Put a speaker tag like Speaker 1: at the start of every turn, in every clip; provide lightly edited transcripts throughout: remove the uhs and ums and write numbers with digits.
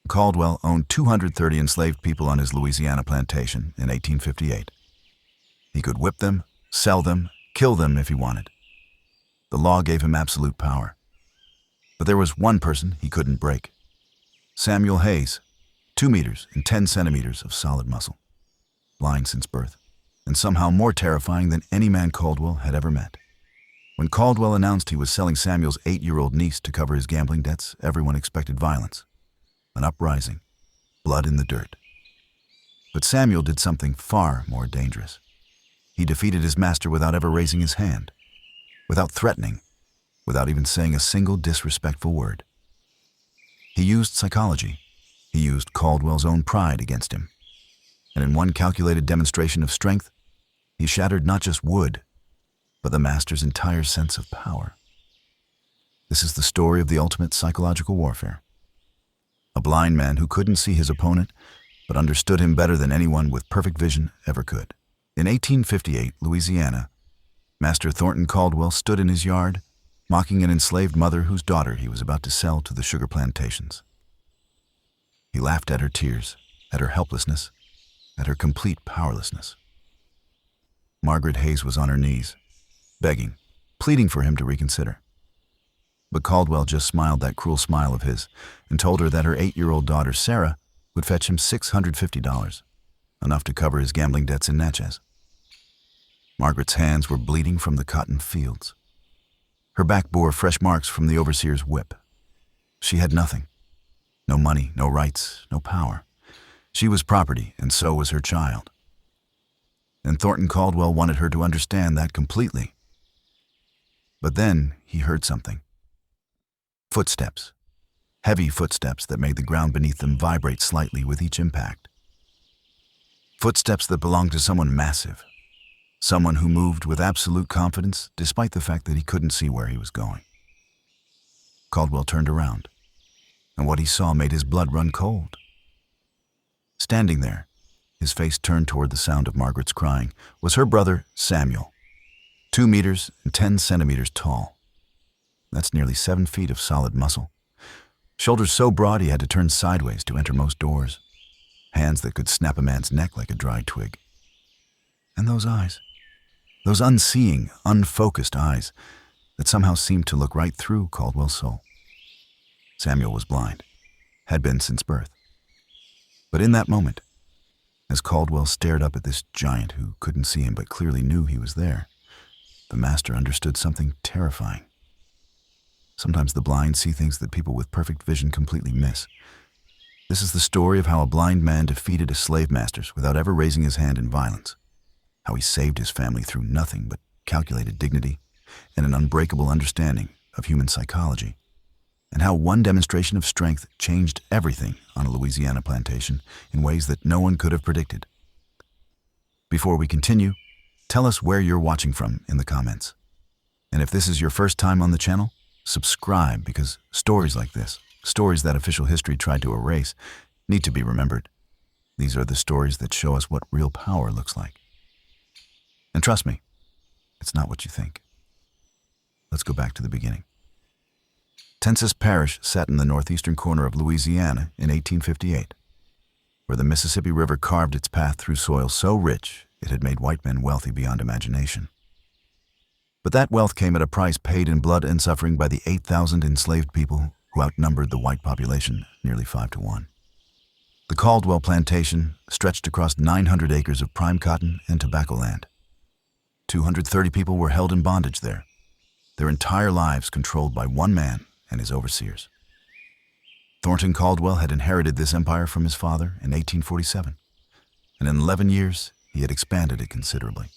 Speaker 1: Caldwell owned 230 enslaved people on his Louisiana plantation in 1858. He could whip them, sell them, kill them if he wanted. The law gave him absolute power. But there was one person he couldn't break. Samuel Hayes, 2 meters and 10 centimeters of solid muscle, blind since birth, and somehow more terrifying than any man Caldwell had ever met. When Caldwell announced he was selling Samuel's 8-year-old niece to cover his gambling debts, everyone expected violence, an uprising, blood in the dirt. But Samuel did something far more dangerous. He defeated his master without ever raising his hand, without threatening, without even saying a single disrespectful word. He used psychology. He used Caldwell's own pride against him. And in one calculated demonstration of strength, he shattered not just wood, but the master's entire sense of power. This is the story of the ultimate psychological warfare. A blind man who couldn't see his opponent, but understood him better than anyone with perfect vision ever could. In 1858, Louisiana, Master Thornton Caldwell stood in his yard, mocking an enslaved mother whose daughter he was about to sell to the sugar plantations. He laughed at her tears, at her helplessness, at her complete powerlessness. Margaret Hayes was on her knees, begging, pleading for him to reconsider. But Caldwell just smiled that cruel smile of his and told her that her 8-year-old daughter, Sarah, would fetch him $650, enough to cover his gambling debts in Natchez. Margaret's hands were bleeding from the cotton fields. Her back bore fresh marks from the overseer's whip. She had nothing. No money, no rights, no power. She was property, and so was her child. And Thornton Caldwell wanted her to understand that completely. But then he heard something. Footsteps. Heavy footsteps that made the ground beneath them vibrate slightly with each impact. Footsteps that belonged to someone massive. Someone who moved with absolute confidence despite the fact that he couldn't see where he was going. Caldwell turned around, and what he saw made his blood run cold. Standing there, his face turned toward the sound of Margaret's crying, was her brother, Samuel, 2 meters and 10 centimeters tall. That's nearly 7 feet of solid muscle. Shoulders so broad he had to turn sideways to enter most doors. Hands that could snap a man's neck like a dry twig. And those eyes. Those unseeing, unfocused eyes that somehow seemed to look right through Caldwell's soul. Samuel was blind, had been since birth. But in that moment, as Caldwell stared up at this giant who couldn't see him but clearly knew he was there, the master understood something terrifying. Sometimes the blind see things that people with perfect vision completely miss. This is the story of how a blind man defeated his slave masters without ever raising his hand in violence. How he saved his family through nothing but calculated dignity and an unbreakable understanding of human psychology. And how one demonstration of strength changed everything on a Louisiana plantation in ways that no one could have predicted. Before we continue, tell us where you're watching from in the comments. And if this is your first time on the channel, subscribe, because stories like this, stories that official history tried to erase, need to be remembered. These are the stories that show us what real power looks like. And trust me, it's not what you think. Let's go back to the beginning. Tensas Parish sat in the northeastern corner of Louisiana in 1858, where the Mississippi River carved its path through soil so rich it had made white men wealthy beyond imagination. But that wealth came at a price paid in blood and suffering by the 8,000 enslaved people who outnumbered the white population nearly 5 to 1. The Caldwell Plantation stretched across 900 acres of prime cotton and tobacco land. 230 people were held in bondage there, their entire lives controlled by one man and his overseers. Thornton Caldwell had inherited this empire from his father in 1847, and in 11 years he had expanded it considerably.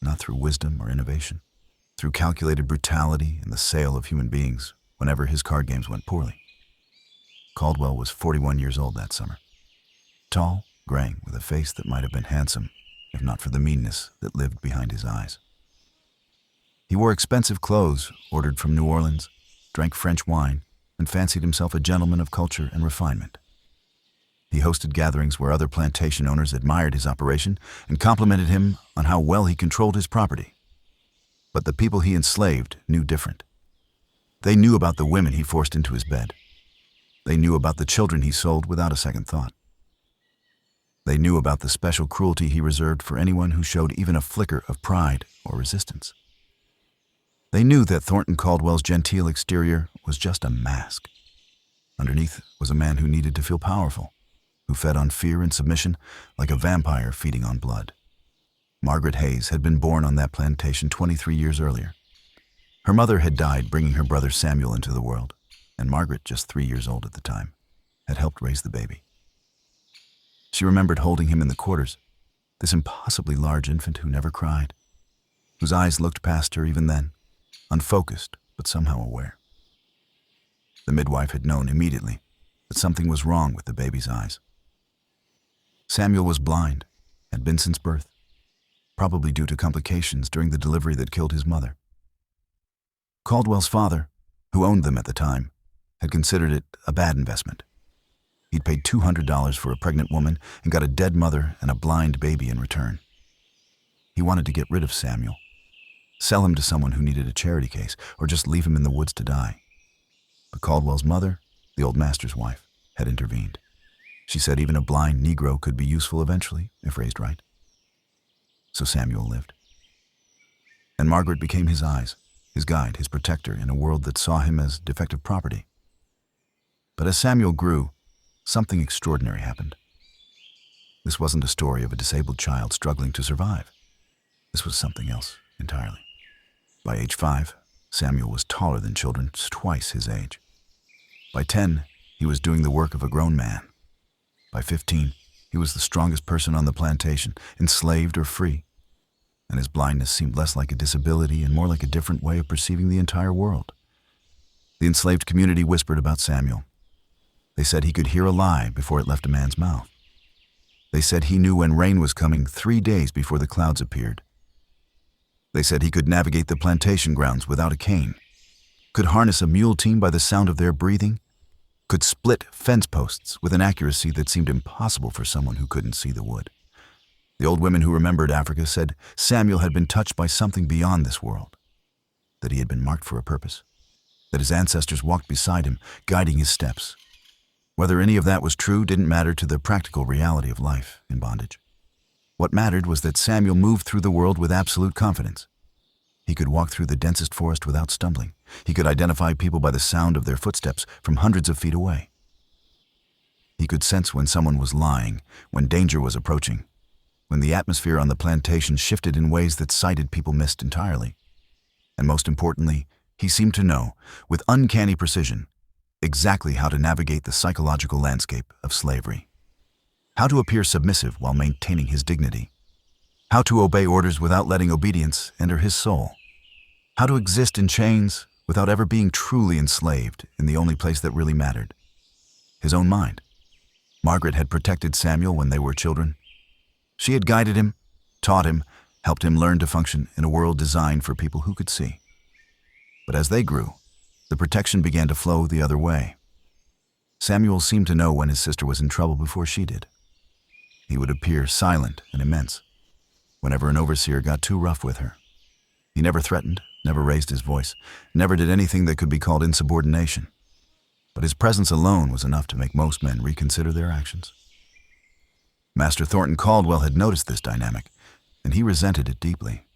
Speaker 1: Not through wisdom or innovation, through calculated brutality and the sale of human beings whenever his card games went poorly. Caldwell was 41 years old that summer, tall, graying, with a face that might have been handsome if not for the meanness that lived behind his eyes. He wore expensive clothes ordered from New Orleans, drank French wine, and fancied himself a gentleman of culture and refinement. He hosted gatherings where other plantation owners admired his operation and complimented him on how well he controlled his property. But the people he enslaved knew different. They knew about the women he forced into his bed. They knew about the children he sold without a second thought. They knew about the special cruelty he reserved for anyone who showed even a flicker of pride or resistance. They knew that Thornton Caldwell's genteel exterior was just a mask. Underneath was a man who needed to feel powerful, who fed on fear and submission like a vampire feeding on blood. Margaret Hayes had been born on that plantation 23 years earlier. Her mother had died bringing her brother Samuel into the world, and Margaret, just 3 years old at the time, had helped raise the baby. She remembered holding him in the quarters, this impossibly large infant who never cried, whose eyes looked past her even then, unfocused but somehow aware. The midwife had known immediately that something was wrong with the baby's eyes. Samuel was blind, had been since birth, probably due to complications during the delivery that killed his mother. Caldwell's father, who owned them at the time, had considered it a bad investment. He'd paid $200 for a pregnant woman and got a dead mother and a blind baby in return. He wanted to get rid of Samuel, sell him to someone who needed a charity case, or just leave him in the woods to die. But Caldwell's mother, the old master's wife, had intervened. She said even a blind Negro could be useful eventually, if raised right. So Samuel lived. And Margaret became his eyes, his guide, his protector in a world that saw him as defective property. But as Samuel grew, something extraordinary happened. This wasn't a story of a disabled child struggling to survive. This was something else entirely. By age 5, Samuel was taller than children, twice his age. By 10, he was doing the work of a grown man. By 15, he was the strongest person on the plantation, enslaved or free. And his blindness seemed less like a disability and more like a different way of perceiving the entire world. The enslaved community whispered about Samuel. They said he could hear a lie before it left a man's mouth. They said he knew when rain was coming 3 days before the clouds appeared. They said he could navigate the plantation grounds without a cane, could harness a mule team by the sound of their breathing, could split fence posts with an accuracy that seemed impossible for someone who couldn't see the wood. The old women who remembered Africa said Samuel had been touched by something beyond this world, that he had been marked for a purpose, that his ancestors walked beside him, guiding his steps. Whether any of that was true didn't matter to the practical reality of life in bondage. What mattered was that Samuel moved through the world with absolute confidence. He could walk through the densest forest without stumbling. He could identify people by the sound of their footsteps from hundreds of feet away. He could sense when someone was lying, when danger was approaching, when the atmosphere on the plantation shifted in ways that sighted people missed entirely. And most importantly, he seemed to know, with uncanny precision, exactly how to navigate the psychological landscape of slavery. How to appear submissive while maintaining his dignity. How to obey orders without letting obedience enter his soul. How to exist in chains without ever being truly enslaved in the only place that really mattered, his own mind. Margaret had protected Samuel when they were children. She had guided him, taught him, helped him learn to function in a world designed for people who could see. But as they grew, the protection began to flow the other way. Samuel seemed to know when his sister was in trouble before she did. He would appear silent and immense whenever an overseer got too rough with her. He never threatened, never raised his voice, never did anything that could be called insubordination. But his presence alone was enough to make most men reconsider their actions. Master Thornton Caldwell had noticed this dynamic, and he resented it deeply.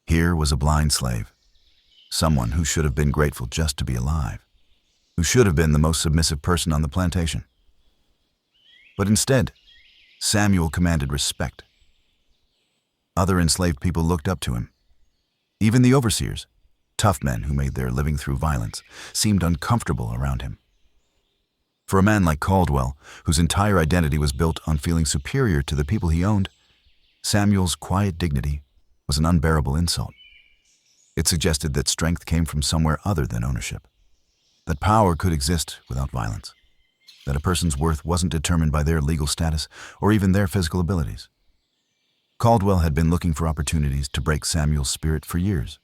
Speaker 1: Here was a blind slave, someone who should have been grateful just to be alive, who should have been the most submissive person on the plantation. But instead, Samuel commanded respect. Other enslaved people looked up to him. Even the overseers, tough men who made their living through violence, seemed uncomfortable around him. For a man like Caldwell, whose entire identity was built on feeling superior to the people he owned, Samuel's quiet dignity was an unbearable insult. It suggested that strength came from somewhere other than ownership, that power could exist without violence, that a person's worth wasn't determined by their legal status or even their physical abilities. Caldwell had been looking for opportunities to break Samuel's spirit for years,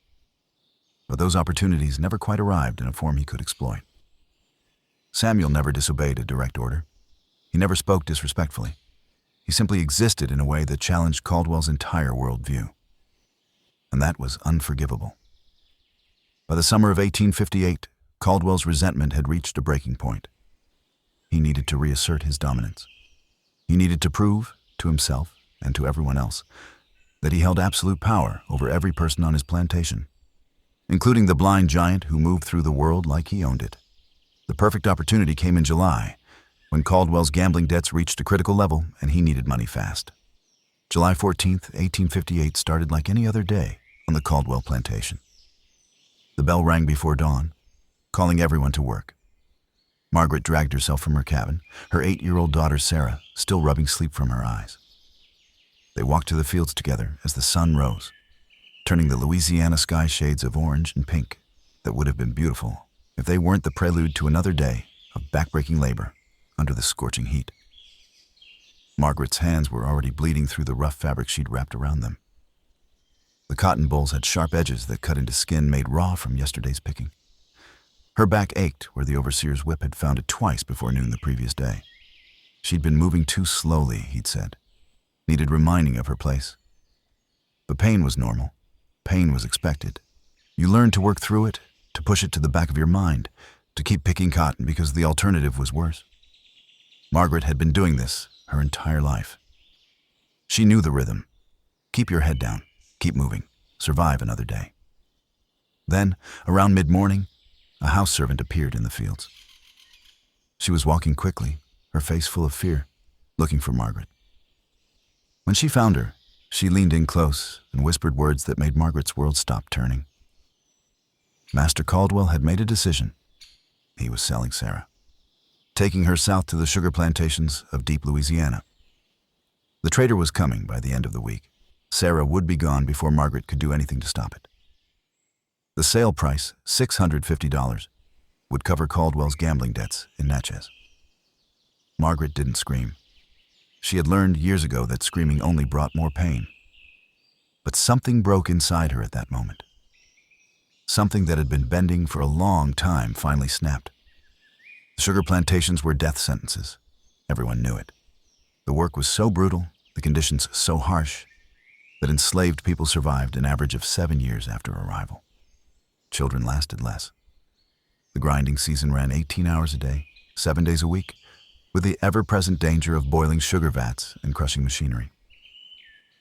Speaker 1: but those opportunities never quite arrived in a form he could exploit. Samuel never disobeyed a direct order. He never spoke disrespectfully. He simply existed in a way that challenged Caldwell's entire worldview. And that was unforgivable. By the summer of 1858, Caldwell's resentment had reached a breaking point. He needed to reassert his dominance. He needed to prove, to himself and to everyone else, that he held absolute power over every person on his plantation, including the blind giant who moved through the world like he owned it. The perfect opportunity came in July, when Caldwell's gambling debts reached a critical level and he needed money fast. July 14th, 1858 started like any other day on the Caldwell plantation. The bell rang before dawn, calling everyone to work. Margaret dragged herself from her cabin, her 8-year-old daughter Sarah still rubbing sleep from her eyes. They walked to the fields together as the sun rose, turning the Louisiana sky shades of orange and pink that would have been beautiful if they weren't the prelude to another day of backbreaking labor under the scorching heat. Margaret's hands were already bleeding through the rough fabric she'd wrapped around them. The cotton bolls had sharp edges that cut into skin made raw from yesterday's picking. Her back ached where the overseer's whip had found it twice before noon the previous day. She'd been moving too slowly, he'd said. Needed reminding of her place. But pain was normal. Pain was expected. You learned to work through it, to push it to the back of your mind, to keep picking cotton because the alternative was worse. Margaret had been doing this her entire life. She knew the rhythm. Keep your head down, keep moving, survive another day. Then, around mid-morning, a house servant appeared in the fields. She was walking quickly, her face full of fear, looking for Margaret. When she found her, she leaned in close and whispered words that made Margaret's world stop turning. Master Caldwell had made a decision. He was selling Sarah, taking her south to the sugar plantations of deep Louisiana. The trader was coming by the end of the week. Sarah would be gone before Margaret could do anything to stop it. The sale price, $650, would cover Caldwell's gambling debts in Natchez. Margaret didn't scream. She had learned years ago that screaming only brought more pain. But something broke inside her at that moment. Something that had been bending for a long time finally snapped. The sugar plantations were death sentences. Everyone knew it. The work was so brutal, the conditions so harsh, that enslaved people survived an average of 7 years after arrival. Children lasted less. The grinding season ran 18 hours a day, 7 days a week, with the ever-present danger of boiling sugar vats and crushing machinery.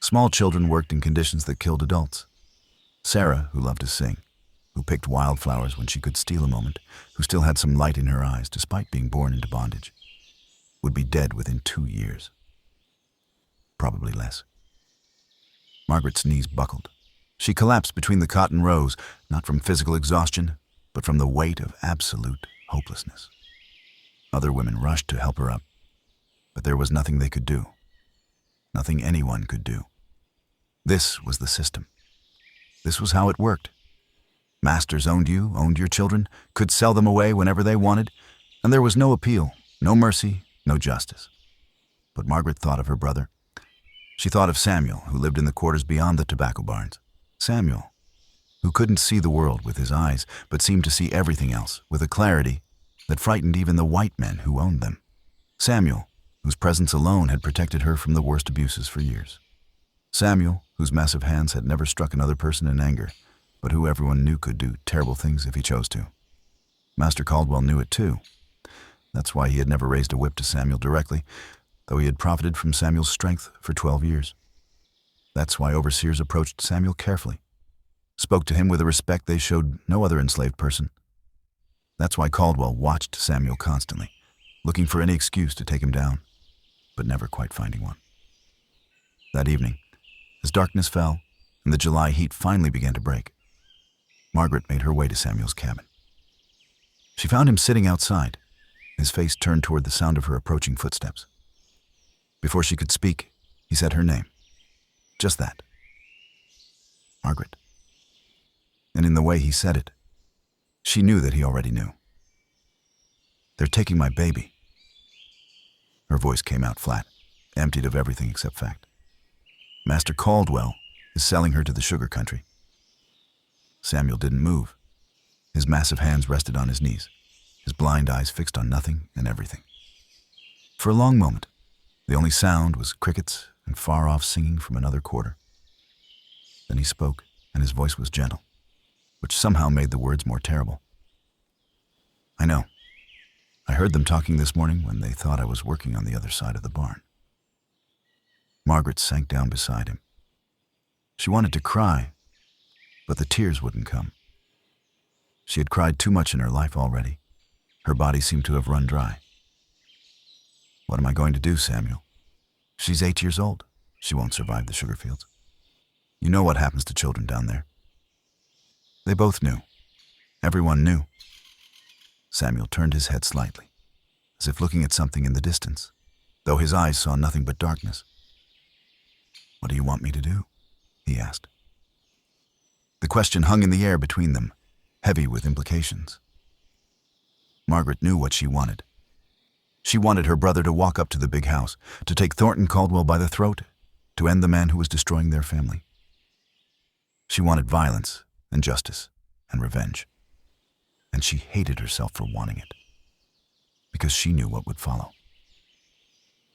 Speaker 1: Small children worked in conditions that killed adults. Sarah, who loved to sing, who picked wildflowers when she could steal a moment, who still had some light in her eyes despite being born into bondage, would be dead within 2 years. Probably less. Margaret's knees buckled. She collapsed between the cotton rows, not from physical exhaustion, but from the weight of absolute hopelessness. Other women rushed to help her up, but there was nothing they could do. Nothing anyone could do. This was the system. This was how it worked. Masters owned you, owned your children, could sell them away whenever they wanted, and there was no appeal, no mercy, no justice. But Margaret thought of her brother. She thought of Samuel, who lived in the quarters beyond the tobacco barns. Samuel, who couldn't see the world with his eyes, but seemed to see everything else with a clarity that frightened even the white men who owned them. Samuel, whose presence alone had protected her from the worst abuses for years. Samuel, whose massive hands had never struck another person in anger, but who everyone knew could do terrible things if he chose to. Master Caldwell knew it too. That's why he had never raised a whip to Samuel directly, though he had profited from Samuel's strength for 12 years. That's why overseers approached Samuel carefully, spoke to him with a respect they showed no other enslaved person. That's why Caldwell watched Samuel constantly, looking for any excuse to take him down, but never quite finding one. That evening, as darkness fell and the July heat finally began to break, Margaret made her way to Samuel's cabin. She found him sitting outside, his face turned toward the sound of her approaching footsteps. Before she could speak, he said her name. Just that. Margaret. And in the way he said it, she knew that he already knew. "They're taking my baby." Her voice came out flat, emptied of everything except fact. "Master Caldwell is selling her to the sugar country." Samuel didn't move. His massive hands rested on his knees, his blind eyes fixed on nothing and everything. For a long moment, the only sound was crickets and far-off singing from another quarter. Then he spoke, and his voice was gentle, which somehow made the words more terrible. I know. I heard them talking this morning when they thought I was working on the other side of the barn. Margaret sank down beside him. She wanted to cry, but the tears wouldn't come. She had cried too much in her life already. Her body seemed to have run dry. What am I going to do, Samuel? She's 8 years old. She won't survive the sugar fields. You know what happens to children down there. They both knew. Everyone knew. Samuel turned his head slightly, as if looking at something in the distance, though his eyes saw nothing but darkness. What do you want me to do? He asked. The question hung in the air between them, heavy with implications. Margaret knew what she wanted. She wanted her brother to walk up to the big house, to take Thornton Caldwell by the throat, to end the man who was destroying their family. She wanted violence and justice and revenge. And she hated herself for wanting it, because she knew what would follow.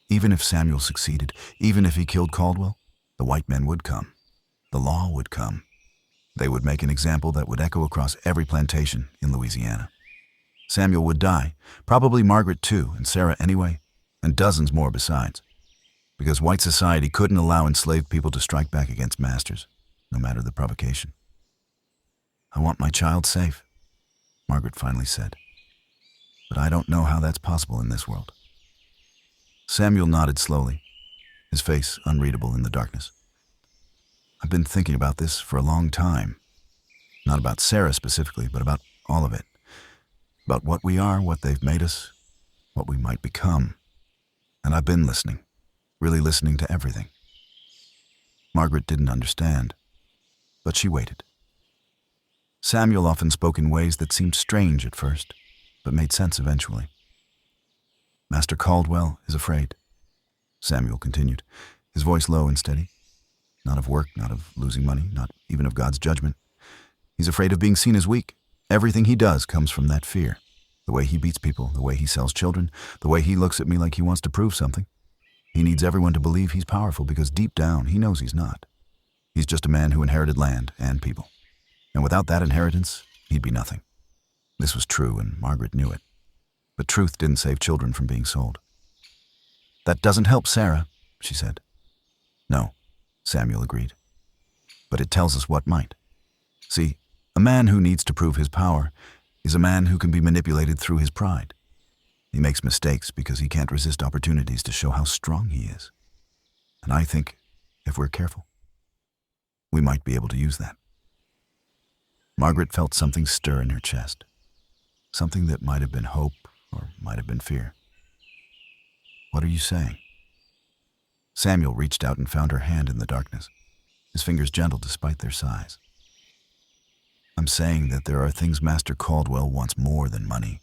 Speaker 1: Even if Samuel succeeded, even if he killed Caldwell, the white men would come. The law would come. They would make an example that would echo across every plantation in Louisiana. Samuel would die, probably Margaret too, and Sarah anyway, and dozens more besides, because white society couldn't allow enslaved people to strike back against masters, no matter the provocation. I want my child safe, Margaret finally said, but I don't know how that's possible in this world. Samuel nodded slowly, his face unreadable in the darkness. I've been thinking about this for a long time. Not about Sarah specifically, but about all of it. About what we are, what they've made us, what we might become. And I've been listening, really listening to everything. Margaret didn't understand, but she waited. Samuel often spoke in ways that seemed strange at first, but made sense eventually. Master Caldwell is afraid, Samuel continued, his voice low and steady. Not of work, not of losing money, not even of God's judgment. He's afraid of being seen as weak. Everything he does comes from that fear. The way he beats people, the way he sells children, the way he looks at me like he wants to prove something. He needs everyone to believe he's powerful because deep down he knows he's not. He's just a man who inherited land and people. And without that inheritance, he'd be nothing. This was true, and Margaret knew it. But truth didn't save children from being sold. That doesn't help Sarah, she said. No, Samuel agreed. But it tells us what might. See, a man who needs to prove his power is a man who can be manipulated through his pride. He makes mistakes because he can't resist opportunities to show how strong he is. And I think, if we're careful, we might be able to use that. Margaret felt something stir in her chest, something that might have been hope or might have been fear. What are you saying? Samuel reached out and found her hand in the darkness, his fingers gentle despite their size. I'm saying that there are things Master Caldwell wants more than money.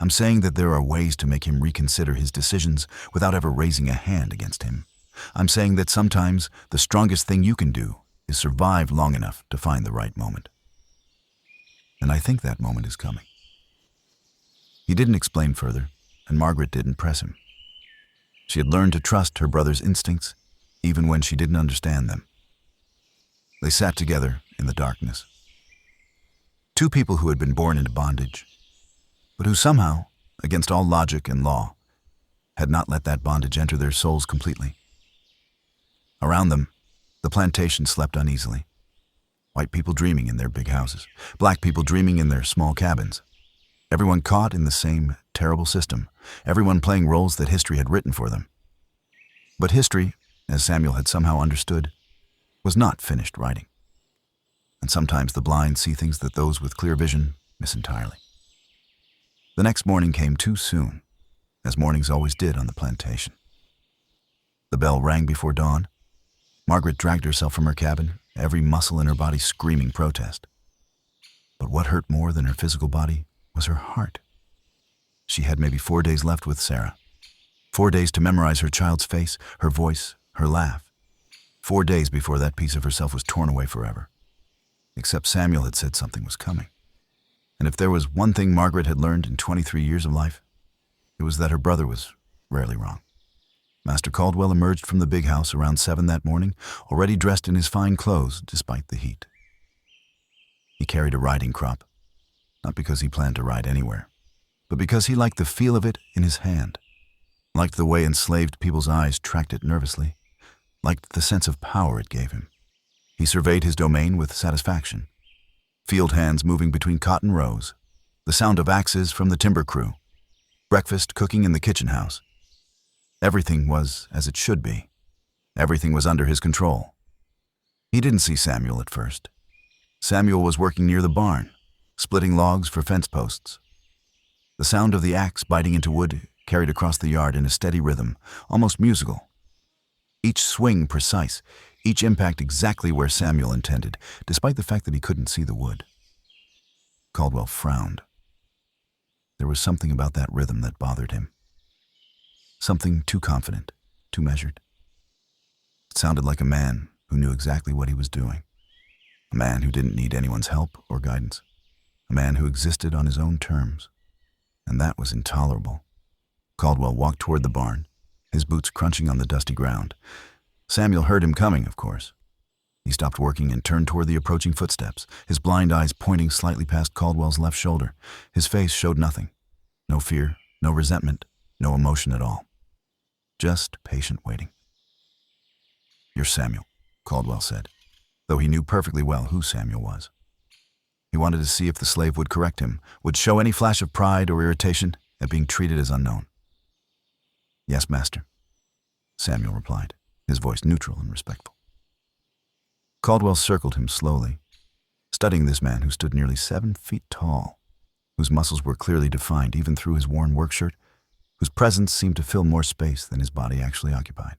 Speaker 1: I'm saying that there are ways to make him reconsider his decisions without ever raising a hand against him. I'm saying that sometimes the strongest thing you can do is survive long enough to find the right moment. And I think that moment is coming. He didn't explain further, and Margaret didn't press him. She had learned to trust her brother's instincts, even when she didn't understand them. They sat together in the darkness. Two people who had been born into bondage, but who somehow, against all logic and law, had not let that bondage enter their souls completely. Around them, the plantation slept uneasily. White people dreaming in their big houses, black people dreaming in their small cabins. Everyone caught in the same terrible system, everyone playing roles that history had written for them. But history, as Samuel had somehow understood, was not finished writing. And sometimes the blind see things that those with clear vision miss entirely. The next morning came too soon, as mornings always did on the plantation. The bell rang before dawn. Margaret dragged herself from her cabin, every muscle in her body screaming protest. But what hurt more than her physical body was her heart. She had maybe 4 days left with Sarah. 4 days to memorize her child's face, her voice, her laugh. 4 days before that piece of herself was torn away forever. Except Samuel had said something was coming. And if there was one thing Margaret had learned in 23 years of life, it was that her brother was rarely wrong. Master Caldwell emerged from the big house around 7 that morning, already dressed in his fine clothes despite the heat. He carried a riding crop, not because he planned to ride anywhere, but because he liked the feel of it in his hand, liked the way enslaved people's eyes tracked it nervously, liked the sense of power it gave him. He surveyed his domain with satisfaction. Field hands moving between cotton rows, the sound of axes from the timber crew, breakfast cooking in the kitchen house. Everything was as it should be. Everything was under his control. He didn't see Samuel at first. Samuel was working near the barn, splitting logs for fence posts. The sound of the axe biting into wood carried across the yard in a steady rhythm, almost musical. Each swing precise, each impact exactly where Samuel intended, despite the fact that he couldn't see the wood. Caldwell frowned. There was something about that rhythm that bothered him. Something too confident, too measured. It sounded like a man who knew exactly what he was doing. A man who didn't need anyone's help or guidance. A man who existed on his own terms. And that was intolerable. Caldwell walked toward the barn, his boots crunching on the dusty ground. Samuel heard him coming, of course. He stopped working and turned toward the approaching footsteps, his blind eyes pointing slightly past Caldwell's left shoulder. His face showed nothing. No fear, no resentment, no emotion at all. Just patient waiting. "You're Samuel," Caldwell said, though he knew perfectly well who Samuel was. He wanted to see if the slave would correct him, would show any flash of pride or irritation at being treated as unknown. "Yes, master," Samuel replied, his voice neutral and respectful. Caldwell circled him slowly, studying this man who stood nearly 7 feet tall, whose muscles were clearly defined even through his worn work shirt, whose presence seemed to fill more space than his body actually occupied.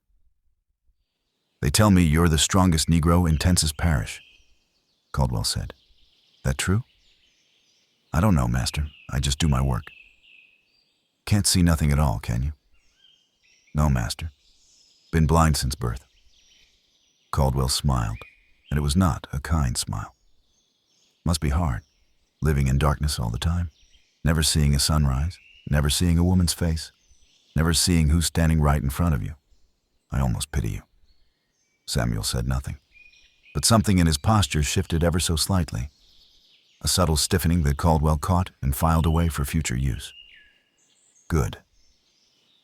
Speaker 1: "They tell me you're the strongest Negro in Tensas Parish," Caldwell said. "That true?" "I don't know, master. I just do my work." "Can't see nothing at all, can you?" "No, master. Been blind since birth." Caldwell smiled, and it was not a kind smile. Must be hard, living in darkness all the time, never seeing a sunrise, never seeing a woman's face, never seeing who's standing right in front of you. I almost pity you. Samuel said nothing, but something in his posture shifted ever so slightly, a subtle stiffening that Caldwell caught and filed away for future use. Good.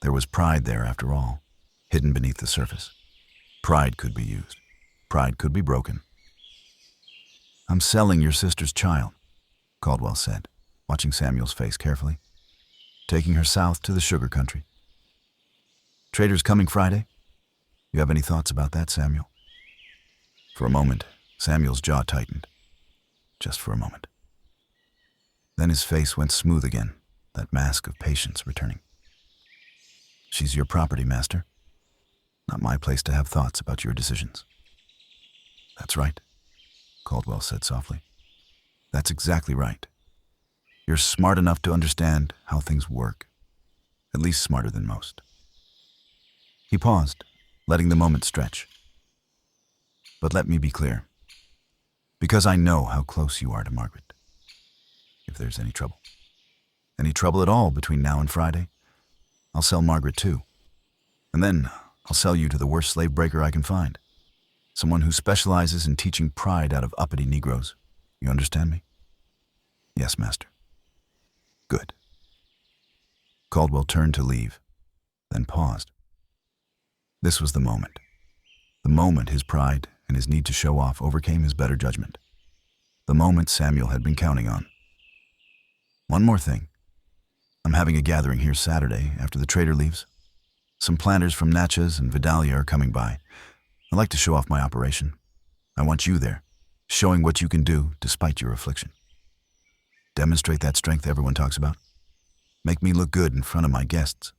Speaker 1: There was pride there after all, hidden beneath the surface. Pride could be used. Pride could be broken. "I'm selling your sister's child," Caldwell said, watching Samuel's face carefully. "Taking her south to the sugar country. Trader's coming Friday? You have any thoughts about that, Samuel?" For a moment, Samuel's jaw tightened. Just for a moment. Then his face went smooth again, that mask of patience returning. "She's your property, master. Not my place to have thoughts about your decisions." "That's right," Caldwell said softly. "That's exactly right. You're smart enough to understand how things work, at least smarter than most." He paused, letting the moment stretch. "But let me be clear, because I know how close you are to Margaret. If there's any trouble at all between now and Friday, I'll sell Margaret too. And then I'll sell you to the worst slave breaker I can find. Someone who specializes in teaching pride out of uppity Negroes. You understand me?" "Yes, master." "Good." Caldwell turned to leave, then paused. This was the moment. The moment his pride and his need to show off overcame his better judgment. The moment Samuel had been counting on. "One more thing. I'm having a gathering here Saturday after the trader leaves. Some planters from Natchez and Vidalia are coming by. I'd like to show off my operation. I want you there, showing what you can do despite your affliction. Demonstrate that strength everyone talks about. Make me look good in front of my guests.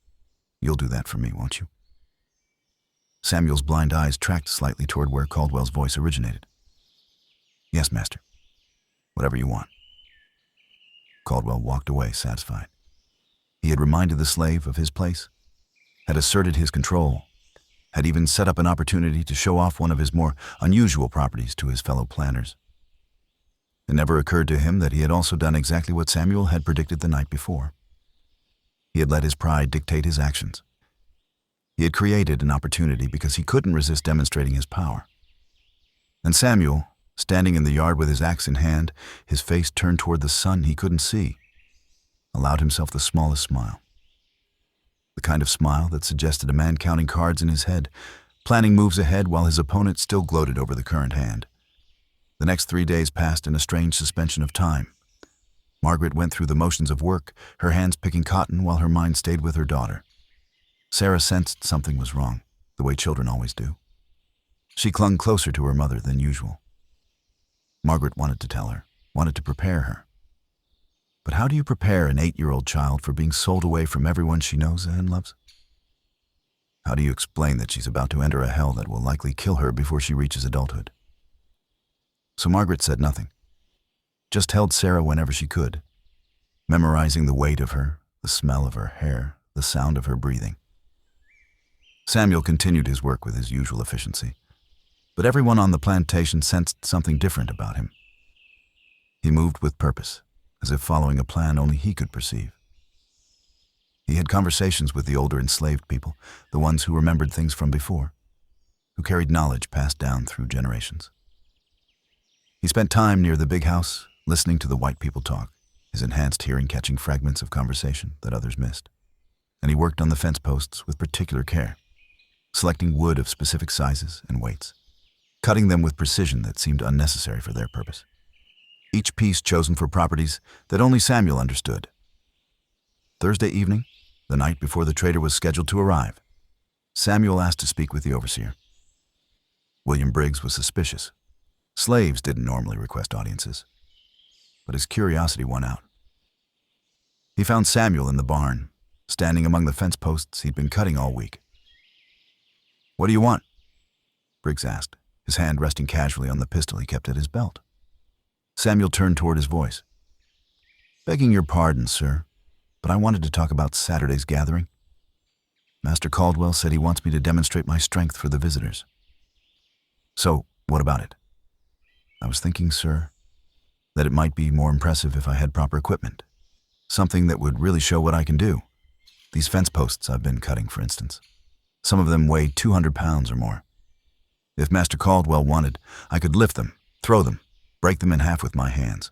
Speaker 1: You'll do that for me, won't you?" Samuel's blind eyes tracked slightly toward where Caldwell's voice originated. "Yes, master. Whatever you want." Caldwell walked away satisfied. He had reminded the slave of his place, had asserted his control, had even set up an opportunity to show off one of his more unusual properties to his fellow planters. It never occurred to him that he had also done exactly what Samuel had predicted the night before. He had let his pride dictate his actions. He had created an opportunity because he couldn't resist demonstrating his power. And Samuel, standing in the yard with his axe in hand, his face turned toward the sun he couldn't see, allowed himself the smallest smile. The kind of smile that suggested a man counting cards in his head, planning moves ahead while his opponent still gloated over the current hand. The next 3 days passed in a strange suspension of time. Margaret went through the motions of work, her hands picking cotton while her mind stayed with her daughter. Sarah sensed something was wrong, the way children always do. She clung closer to her mother than usual. Margaret wanted to tell her, wanted to prepare her. But how do you prepare an 8-year-old child for being sold away from everyone she knows and loves? How do you explain that she's about to enter a hell that will likely kill her before she reaches adulthood? So Margaret said nothing, just held Sarah whenever she could, memorizing the weight of her, the smell of her hair, the sound of her breathing. Samuel continued his work with his usual efficiency, but everyone on the plantation sensed something different about him. He moved with purpose, as if following a plan only he could perceive. He had conversations with the older enslaved people, the ones who remembered things from before, who carried knowledge passed down through generations. He spent time near the big house, listening to the white people talk, his enhanced hearing catching fragments of conversation that others missed. And he worked on the fence posts with particular care, selecting wood of specific sizes and weights, cutting them with precision that seemed unnecessary for their purpose. Each piece chosen for properties that only Samuel understood. Thursday evening, the night before the trader was scheduled to arrive, Samuel asked to speak with the overseer. William Briggs was suspicious. Slaves didn't normally request audiences, but his curiosity won out. He found Samuel in the barn, standing among the fence posts he'd been cutting all week. "What do you want?" Briggs asked, his hand resting casually on the pistol he kept at his belt. Samuel turned toward his voice. "Begging your pardon, sir, but I wanted to talk about Saturday's gathering. Master Caldwell said he wants me to demonstrate my strength for the visitors." "So, what about it?" "I was thinking, sir, that it might be more impressive if I had proper equipment. Something that would really show what I can do. These fence posts I've been cutting, for instance. Some of them weigh 200 pounds or more. If Master Caldwell wanted, I could lift them, throw them, break them in half with my hands.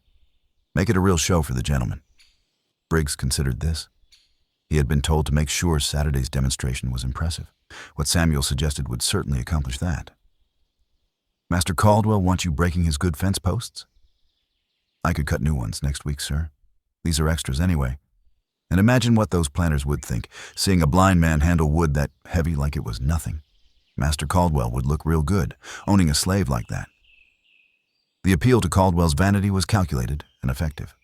Speaker 1: Make it a real show for the gentlemen." Briggs considered this. He had been told to make sure Saturday's demonstration was impressive. What Samuel suggested would certainly accomplish that. "Master Caldwell wants you breaking his good fence posts?" "I could cut new ones next week, sir. These are extras anyway. And imagine what those planters would think, seeing a blind man handle wood that heavy like it was nothing. Master Caldwell would look real good, owning a slave like that." The appeal to Caldwell's vanity was calculated and effective.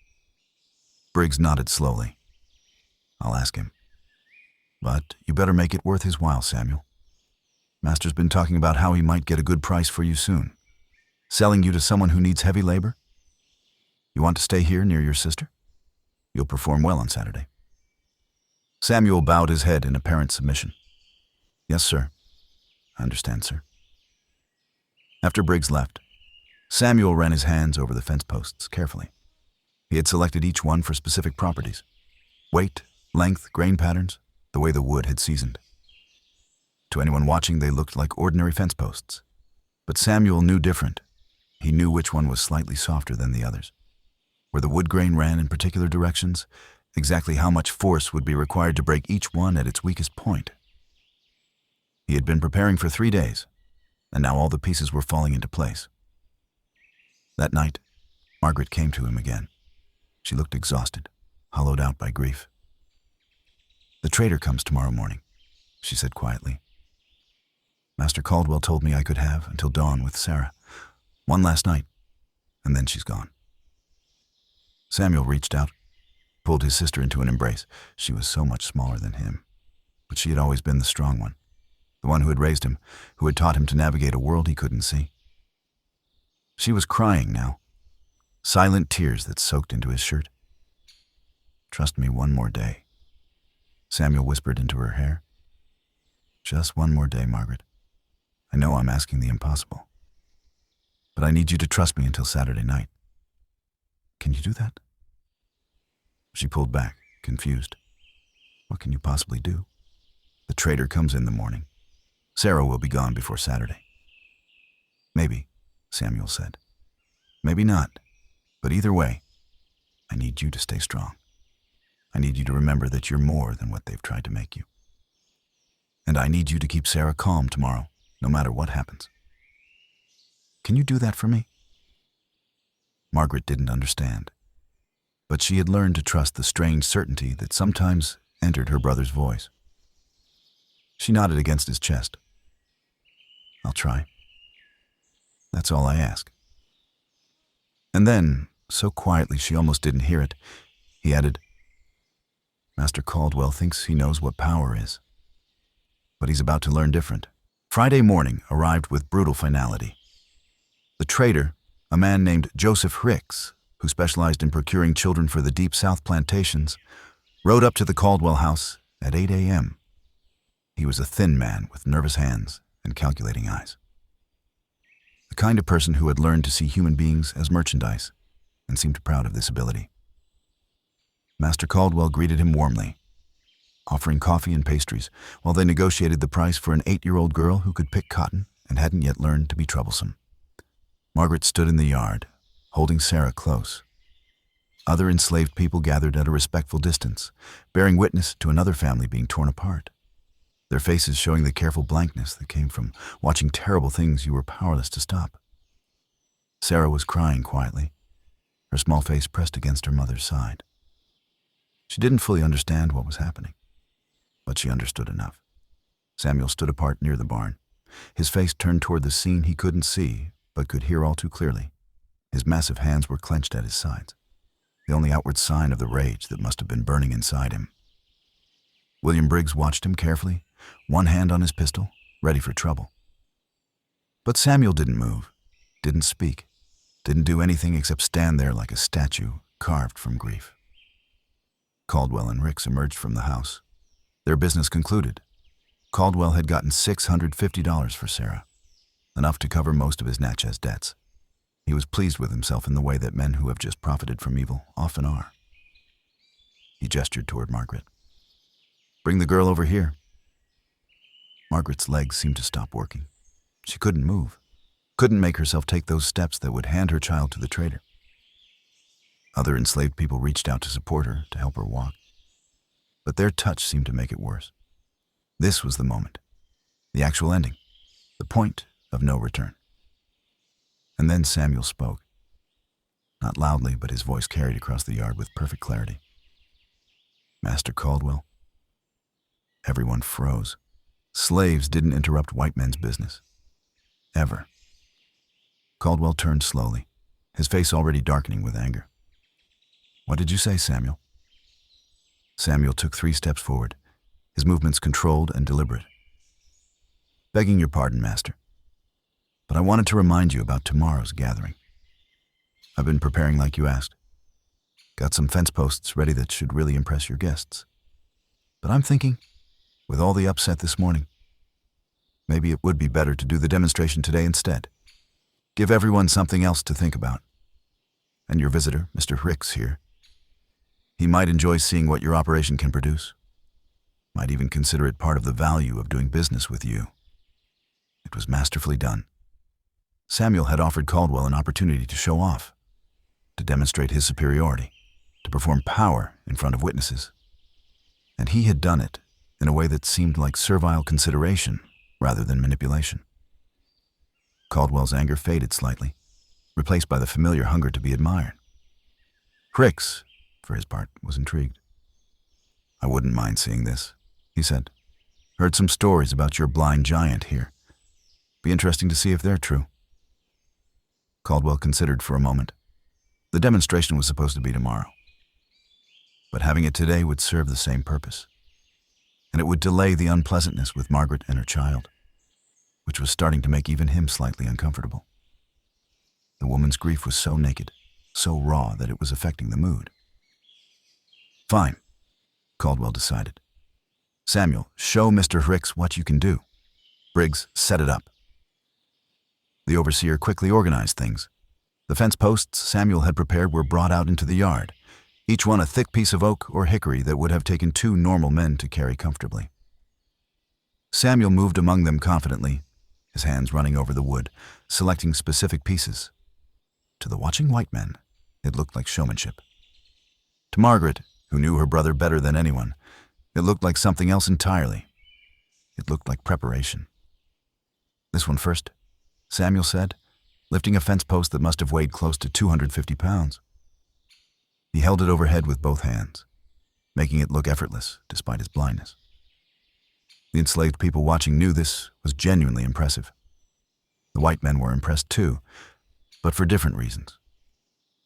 Speaker 1: Briggs nodded slowly. "I'll ask him. But you better make it worth his while, Samuel. Master's been talking about how he might get a good price for you soon. Selling you to someone who needs heavy labor? You want to stay here near your sister? You'll perform well on Saturday." Samuel bowed his head in apparent submission. "Yes, sir. I understand, sir." After Briggs left, Samuel ran his hands over the fence posts carefully. He had selected each one for specific properties: weight, length, grain patterns, the way the wood had seasoned. To anyone watching, they looked like ordinary fence posts. But Samuel knew different. He knew which one was slightly softer than the others. Where the wood grain ran in particular directions, exactly how much force would be required to break each one at its weakest point. He had been preparing for 3 days, and now all the pieces were falling into place. That night, Margaret came to him again. She looked exhausted, hollowed out by grief. "The trader comes tomorrow morning," she said quietly. "Master Caldwell told me I could have until dawn with Sarah. One last night, and then she's gone." Samuel reached out, pulled his sister into an embrace. She was so much smaller than him, but she had always been the strong one, the one who had raised him, who had taught him to navigate a world he couldn't see. She was crying now, silent tears that soaked into his shirt. "Trust me one more day," Samuel whispered into her hair. "Just one more day, Margaret. I know I'm asking the impossible, but I need you to trust me until Saturday night. Can you do that?" She pulled back, confused. What can you possibly do? The trader comes in the morning. Sarah will be gone before Saturday. "Maybe," Samuel said. "Maybe not. But either way, I need you to stay strong. I need you to remember that you're more than what they've tried to make you. And I need you to keep Sarah calm tomorrow, no matter what happens. Can you do that for me?" Margaret didn't understand, but she had learned to trust the strange certainty that sometimes entered her brother's voice. She nodded against his chest. "I'll try. That's all I ask." And then, so quietly she almost didn't hear it, he added, "Master Caldwell thinks he knows what power is, but he's about to learn different." Friday morning arrived with brutal finality. The trader, a man named Joseph Ricks, who specialized in procuring children for the Deep South plantations, rode up to the Caldwell house at 8 a.m. He was a thin man with nervous hands and calculating eyes. The kind of person who had learned to see human beings as merchandise and seemed proud of this ability. Master Caldwell greeted him warmly, offering coffee and pastries while they negotiated the price for an 8-year-old girl who could pick cotton and hadn't yet learned to be troublesome. Margaret stood in the yard, holding Sarah close. Other enslaved people gathered at a respectful distance, bearing witness to another family being torn apart, their faces showing the careful blankness that came from watching terrible things you were powerless to stop. Sarah was crying quietly, her small face pressed against her mother's side. She didn't fully understand what was happening, but she understood enough. Samuel stood apart near the barn, his face turned toward the scene he couldn't see but could hear all too clearly. His massive hands were clenched at his sides, the only outward sign of the rage that must have been burning inside him. William Briggs watched him carefully, one hand on his pistol, ready for trouble. But Samuel didn't move, didn't speak, didn't do anything except stand there like a statue carved from grief. Caldwell and Ricks emerged from the house. Their business concluded. Caldwell had gotten $650 for Sarah, enough to cover most of his Natchez debts. He was pleased with himself in the way that men who have just profited from evil often are. He gestured toward Margaret. "Bring the girl over here." Margaret's legs seemed to stop working. She couldn't move, couldn't make herself take those steps that would hand her child to the trader. Other enslaved people reached out to support her, to help her walk, but their touch seemed to make it worse. This was the moment, the actual ending, the point of no return. And then Samuel spoke. Not loudly, but his voice carried across the yard with perfect clarity. "Master Caldwell." Everyone froze. Slaves didn't interrupt white men's business. Ever. Caldwell turned slowly, his face already darkening with anger. "What did you say, Samuel?" Samuel took 3 steps forward, his movements controlled and deliberate. "Begging your pardon, Master, but I wanted to remind you about tomorrow's gathering. I've been preparing like you asked. Got some fence posts ready that should really impress your guests. But I'm thinking, with all the upset this morning, maybe it would be better to do the demonstration today instead. Give everyone something else to think about. And your visitor, Mr. Ricks here, he might enjoy seeing what your operation can produce. Might even consider it part of the value of doing business with you." It was masterfully done. Samuel had offered Caldwell an opportunity to show off, to demonstrate his superiority, to perform power in front of witnesses. And he had done it in a way that seemed like servile consideration rather than manipulation. Caldwell's anger faded slightly, replaced by the familiar hunger to be admired. Ricks, for his part, was intrigued. "I wouldn't mind seeing this," he said. "Heard some stories about your blind giant here. Be interesting to see if they're true." Caldwell considered for a moment. The demonstration was supposed to be tomorrow, but having it today would serve the same purpose, and it would delay the unpleasantness with Margaret and her child, which was starting to make even him slightly uncomfortable. The woman's grief was so naked, so raw that it was affecting the mood. "Fine," Caldwell decided. "Samuel, show Mr. Ricks what you can do. Briggs, set it up." The overseer quickly organized things. The fence posts Samuel had prepared were brought out into the yard, each one a thick piece of oak or hickory that would have taken 2 normal men to carry comfortably. Samuel moved among them confidently, his hands running over the wood, selecting specific pieces. To the watching white men, it looked like showmanship. To Margaret, who knew her brother better than anyone. It looked like something else entirely. It looked like preparation. "This one first," Samuel said, lifting a fence post that must have weighed close to 250 pounds. He held it overhead with both hands, making it look effortless despite his blindness. The enslaved people watching knew this was genuinely impressive. The white men were impressed too, but for different reasons.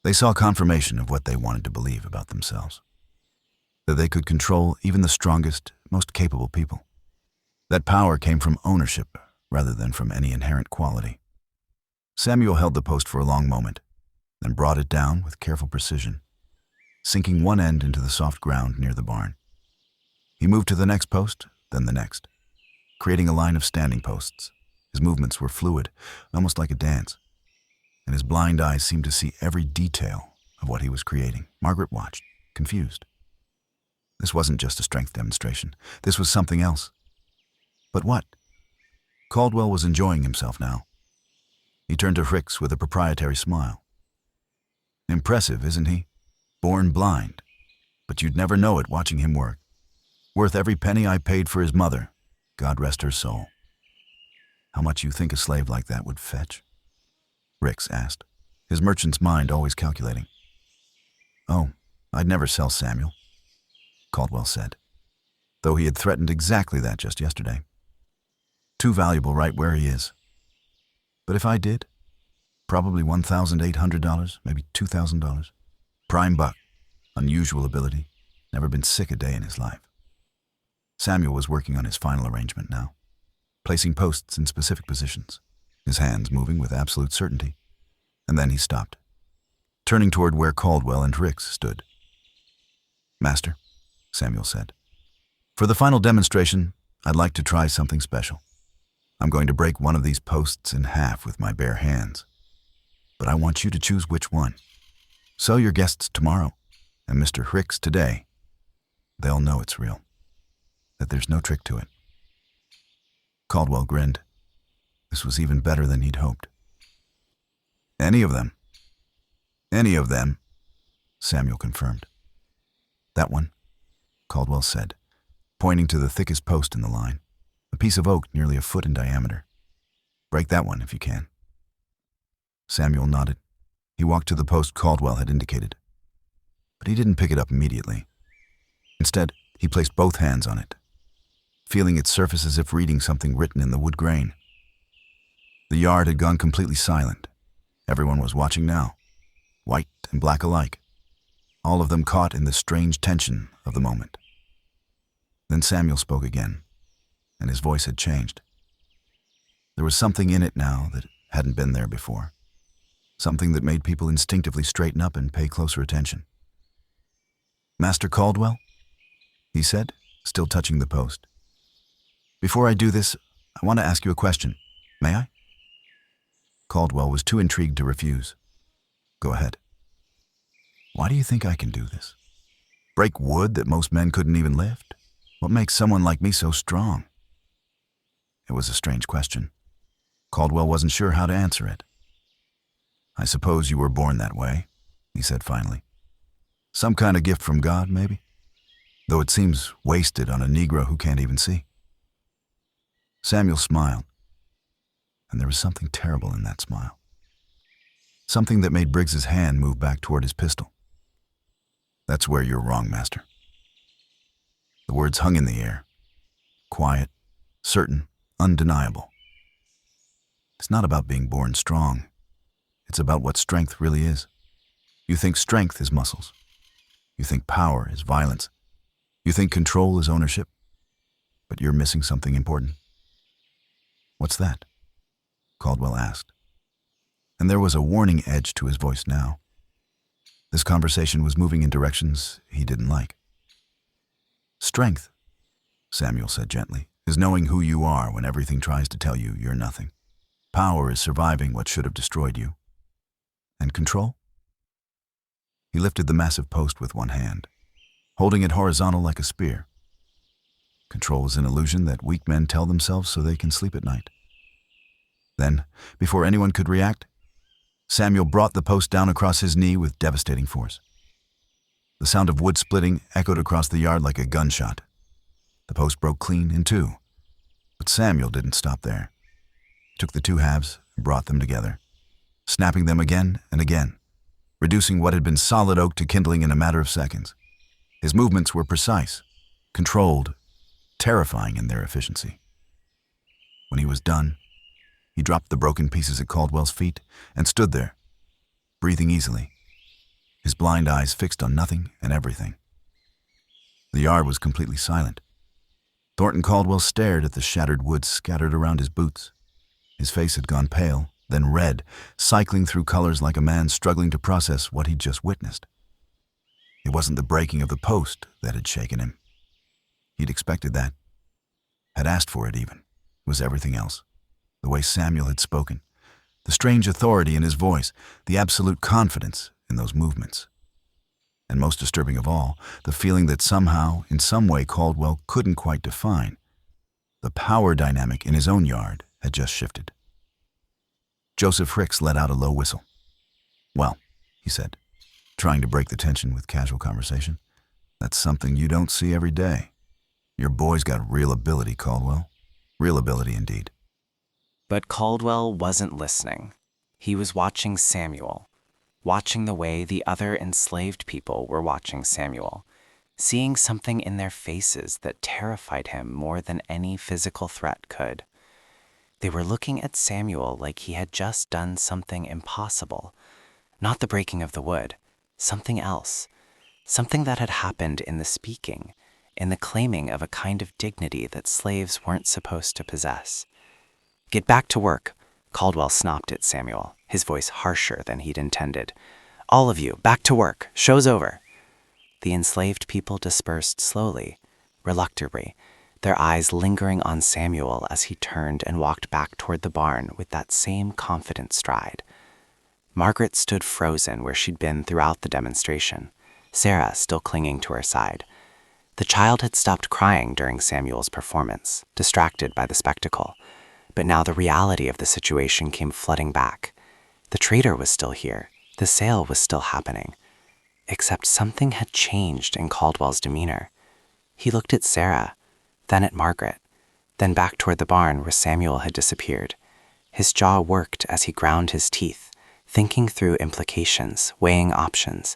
Speaker 1: They saw confirmation of what they wanted to believe about themselves. That they could control even the strongest, most capable people. That power came from ownership rather than from any inherent quality. Samuel held the post for a long moment, then brought it down with careful precision, sinking one end into the soft ground near the barn. He moved to the next post, then the next, creating a line of standing posts. His movements were fluid, almost like a dance, and his blind eyes seemed to see every detail of what he was creating. Margaret watched, confused. This wasn't just a strength demonstration. This was something else. But what? Caldwell was enjoying himself now. He turned to Hicks with a proprietary smile. "Impressive, isn't he? Born blind, but you'd never know it watching him work. Worth every penny I paid for his mother, God rest her soul." "How much you think a slave like that would fetch?" Hicks asked, his merchant's mind always calculating. "Oh, I'd never sell Samuel," Caldwell said, though he had threatened exactly that just yesterday. "Too valuable right where he is. But if I did, probably $1,800, maybe $2,000. Prime buck, unusual ability, never been sick a day in his life." Samuel was working on his final arrangement now, placing posts in specific positions, his hands moving with absolute certainty. And then he stopped, turning toward where Caldwell and Hicks stood. "Master," Samuel said, "for the final demonstration, I'd like to try something special. I'm going to break one of these posts in half with my bare hands, but I want you to choose which one. So your guests tomorrow, and Mr. Hicks today, they'll know it's real, that there's no trick to it." Caldwell grinned. This was even better than he'd hoped. "Any of them." "Any of them," Samuel confirmed. "That one," Caldwell said, pointing to the thickest post in the line, a piece of oak nearly a foot in diameter. "Break that one if you can." Samuel nodded. He walked to the post Caldwell had indicated. But he didn't pick it up immediately. Instead, he placed both hands on it, feeling its surface as if reading something written in the wood grain. The yard had gone completely silent. Everyone was watching now, white and black alike, all of them caught in the strange tension of the moment. Then Samuel spoke again, and his voice had changed. There was something in it now that hadn't been there before, something that made people instinctively straighten up and pay closer attention. "Master Caldwell," he said, still touching the post. "Before I do this, I want to ask you a question. May I?" Caldwell was too intrigued to refuse. "Go ahead." "Why do you think I can do this? Break wood that most men couldn't even lift? What makes someone like me so strong?" It was a strange question. Caldwell wasn't sure how to answer it. "I suppose you were born that way," he said finally. "Some kind of gift from God, maybe? Though it seems wasted on a Negro who can't even see." Samuel smiled, and there was something terrible in that smile. Something that made Briggs's hand move back toward his pistol. "That's where you're wrong, Master." The words hung in the air, quiet, certain, undeniable. It's not about being born strong. It's about what strength really is. You think strength is muscles. You think power is violence. You think control is ownership. But you're missing something important. "What's that?" Caldwell asked. And there was a warning edge to his voice now. This conversation was moving in directions he didn't like. "Strength," Samuel said gently, "is knowing who you are when everything tries to tell you you're nothing. Power is surviving what should have destroyed you. And control?" He lifted the massive post with one hand, holding it horizontal like a spear. Control is an illusion that weak men tell themselves so they can sleep at night. Then, before anyone could react, Samuel brought the post down across his knee with devastating force. The sound of wood splitting echoed across the yard like a gunshot. The post broke clean in two. But Samuel didn't stop there. He took the two halves and brought them together, snapping them again and again, reducing what had been solid oak to kindling in a matter of seconds. His movements were precise, controlled, terrifying in their efficiency. When he was done, he dropped the broken pieces at Caldwell's feet and stood there, breathing easily, his blind eyes fixed on nothing and everything. The yard was completely silent. Thornton Caldwell stared at the shattered wood scattered around his boots. His face had gone pale, then red, cycling through colors like a man struggling to process what he'd just witnessed. It wasn't the breaking of the post that had shaken him. He'd expected that, had asked for it even. It was everything else. The way Samuel had spoken, the strange authority in his voice, the absolute confidence in those movements. And most disturbing of all, the feeling that somehow, in some way Caldwell couldn't quite define, the power dynamic in his own yard had just shifted. Joseph Hicks let out a low whistle. "Well," he said, trying to break the tension with casual conversation, "that's something you don't see every day. Your boy's got real ability, Caldwell. Real ability indeed."
Speaker 2: But Caldwell wasn't listening. He was watching Samuel, watching the way the other enslaved people were watching Samuel, seeing something in their faces that terrified him more than any physical threat could. They were looking at Samuel like he had just done something impossible, not the breaking of the wood, something else, something that had happened in the speaking, in the claiming of a kind of dignity that slaves weren't supposed to possess. "Get back to work," Caldwell snapped at Samuel, his voice harsher than he'd intended. "All of you, back to work. Show's over." The enslaved people dispersed slowly, reluctantly, their eyes lingering on Samuel as he turned and walked back toward the barn with that same confident stride. Margaret stood frozen where she'd been throughout the demonstration, Sarah still clinging to her side. The child had stopped crying during Samuel's performance, distracted by the spectacle. But now the reality of the situation came flooding back. The trader was still here. The sale was still happening. Except something had changed in Caldwell's demeanor. He looked at Sarah, then at Margaret, then back toward the barn where Samuel had disappeared. His jaw worked as he ground his teeth, thinking through implications, weighing options.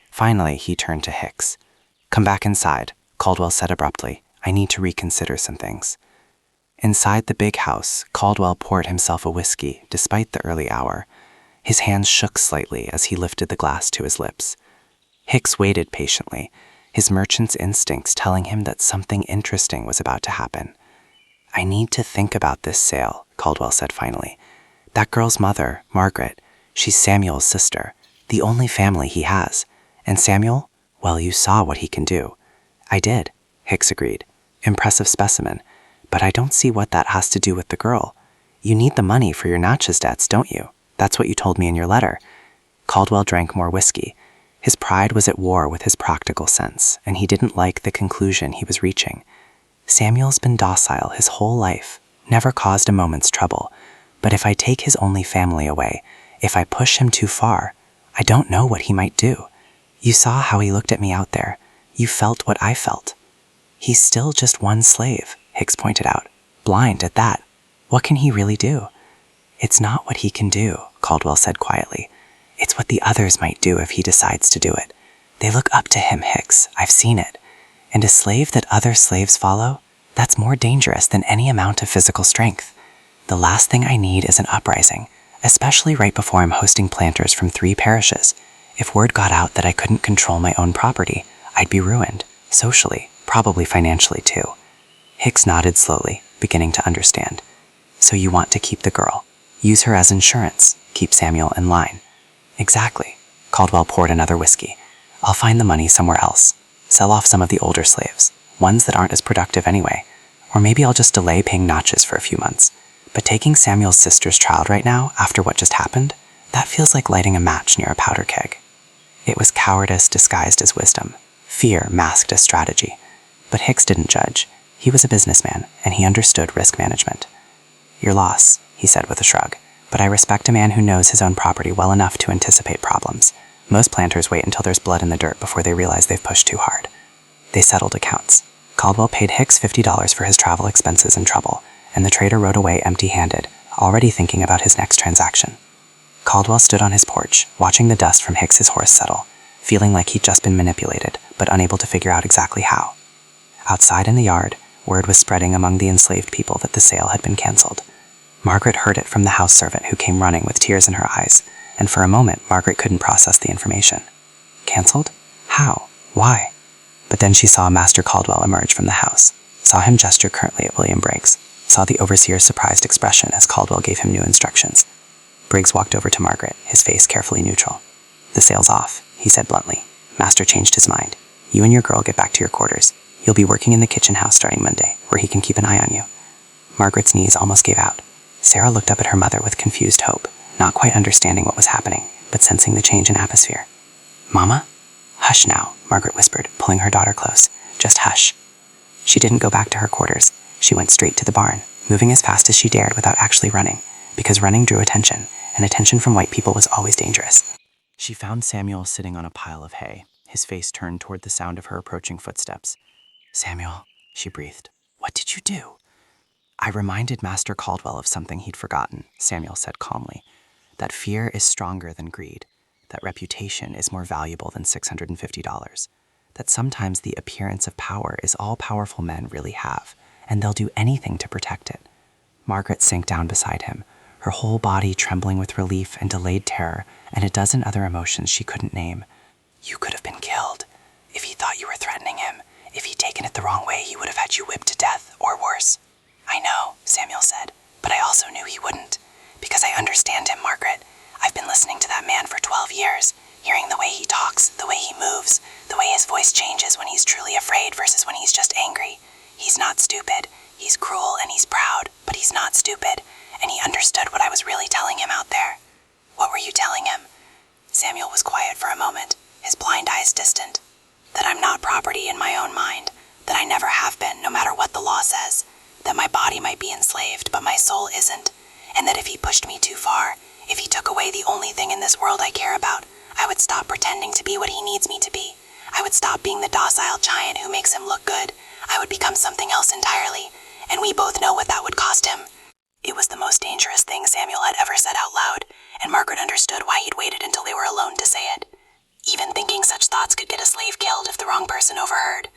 Speaker 2: Finally, he turned to Hicks. "Come back inside," Caldwell said abruptly. "I need to reconsider some things." Inside the big house, Caldwell poured himself a whiskey, despite the early hour. His hands shook slightly as he lifted the glass to his lips. Hicks waited patiently, his merchant's instincts telling him that something interesting was about to happen. "I need to think about this sale," Caldwell said finally. "That girl's mother, Margaret, she's Samuel's sister, the only family he has. And Samuel, well, you saw what he can do." "I did," Hicks agreed. "Impressive specimen. But I don't see what that has to do with the girl. You need the money for your Natchez debts, don't you? That's what you told me in your letter." Caldwell drank more whiskey. His pride was at war with his practical sense, and he didn't like the conclusion he was reaching. Samuel's been docile his whole life, never caused a moment's trouble. But if I take his only family away, if I push him too far, I don't know what he might do. You saw how he looked at me out there. You felt what I felt. "He's still just one slave," Hicks pointed out. "Blind at that. What can he really do?" "It's not what he can do," Caldwell said quietly. "It's what the others might do if he decides to do it. They look up to him, Hicks. I've seen it. And a slave that other slaves follow, that's more dangerous than any amount of physical strength. The last thing I need is an uprising, especially right before I'm hosting planters from 3 parishes. If word got out that I couldn't control my own property, I'd be ruined, socially, probably financially too." Hicks nodded slowly, beginning to understand. "So you want to keep the girl, use her as insurance, keep Samuel in line." "Exactly." Caldwell poured another whiskey. "I'll find the money somewhere else. Sell off some of the older slaves, ones that aren't as productive anyway. Or maybe I'll just delay paying Natchez for a few months. But taking Samuel's sister's child right now, after what just happened, that feels like lighting a match near a powder keg." It was cowardice disguised as wisdom, fear masked as strategy. But Hicks didn't judge. He was a businessman, and he understood risk management. "Your loss," he said with a shrug, "but I respect a man who knows his own property well enough to anticipate problems. Most planters wait until there's blood in the dirt before they realize they've pushed too hard. They settled accounts. Caldwell paid Hicks $50 for his travel expenses and trouble, and the trader rode away empty-handed, already thinking about his next transaction. Caldwell stood on his porch, watching the dust from Hicks's horse settle, feeling like he'd just been manipulated, but unable to figure out exactly how. Outside in the yard, word was spreading among the enslaved people that the sale had been canceled. Margaret heard it from the house servant who came running with tears in her eyes, and for a moment Margaret couldn't process the information. Canceled? How? Why? But then she saw Master Caldwell emerge from the house, saw him gesture curtly at William Briggs, saw the overseer's surprised expression as Caldwell gave him new instructions. Briggs walked over to Margaret, his face carefully neutral. "The sale's off," he said bluntly. "Master changed his mind. You and your girl get back to your quarters. You'll be working in the kitchen house starting Monday, where he can keep an eye on you." Margaret's knees almost gave out. Sarah looked up at her mother with confused hope, not quite understanding what was happening, but sensing the change in atmosphere. "Mama?" "Hush now," Margaret whispered, pulling her daughter close. "Just hush." She didn't go back to her quarters. She went straight to the barn, moving as fast as she dared without actually running, because running drew attention, and attention from white people was always dangerous. She found Samuel sitting on a pile of hay, his face turned toward the sound of her approaching footsteps. "Samuel," she breathed, "what did you do?" "I reminded Master Caldwell of something he'd forgotten," Samuel said calmly. "That fear is stronger than greed. That reputation is more valuable than $650. That sometimes the appearance of power is all powerful men really have, and they'll do anything to protect it." Margaret sank down beside him, her whole body trembling with relief and delayed terror and a dozen other emotions she couldn't name. "You could have been killed. If he thought you were threatening him, if he'd taken it the wrong way, he would have had you whipped to death, or worse." "I know," Samuel said, "but I also knew he wouldn't. Because I understand him, Margaret. I've been listening to that man for 12 years, hearing the way he talks, the way he moves, the way his voice changes when he's truly afraid versus when he's just angry. He's not stupid. He's cruel and he's proud, but he's not stupid, and he understood what I was really telling him out there." "What were you telling him?" Samuel was quiet for a moment, his blind eyes distant. "That I'm not property in my own mind, that I never have been, no matter what the law says, that my body might be enslaved, but my soul isn't, and that if he pushed me too far, if he took away the only thing in this world I care about, I would stop pretending to be what he needs me to be. I would stop being the docile giant who makes him look good. I would become something else entirely, and we both know what that would cost him." It was the most dangerous thing Samuel had ever said out loud, and Margaret understood why he'd waited until they were alone to say it. Even thinking such thoughts could get a slave killed if the wrong person overheard.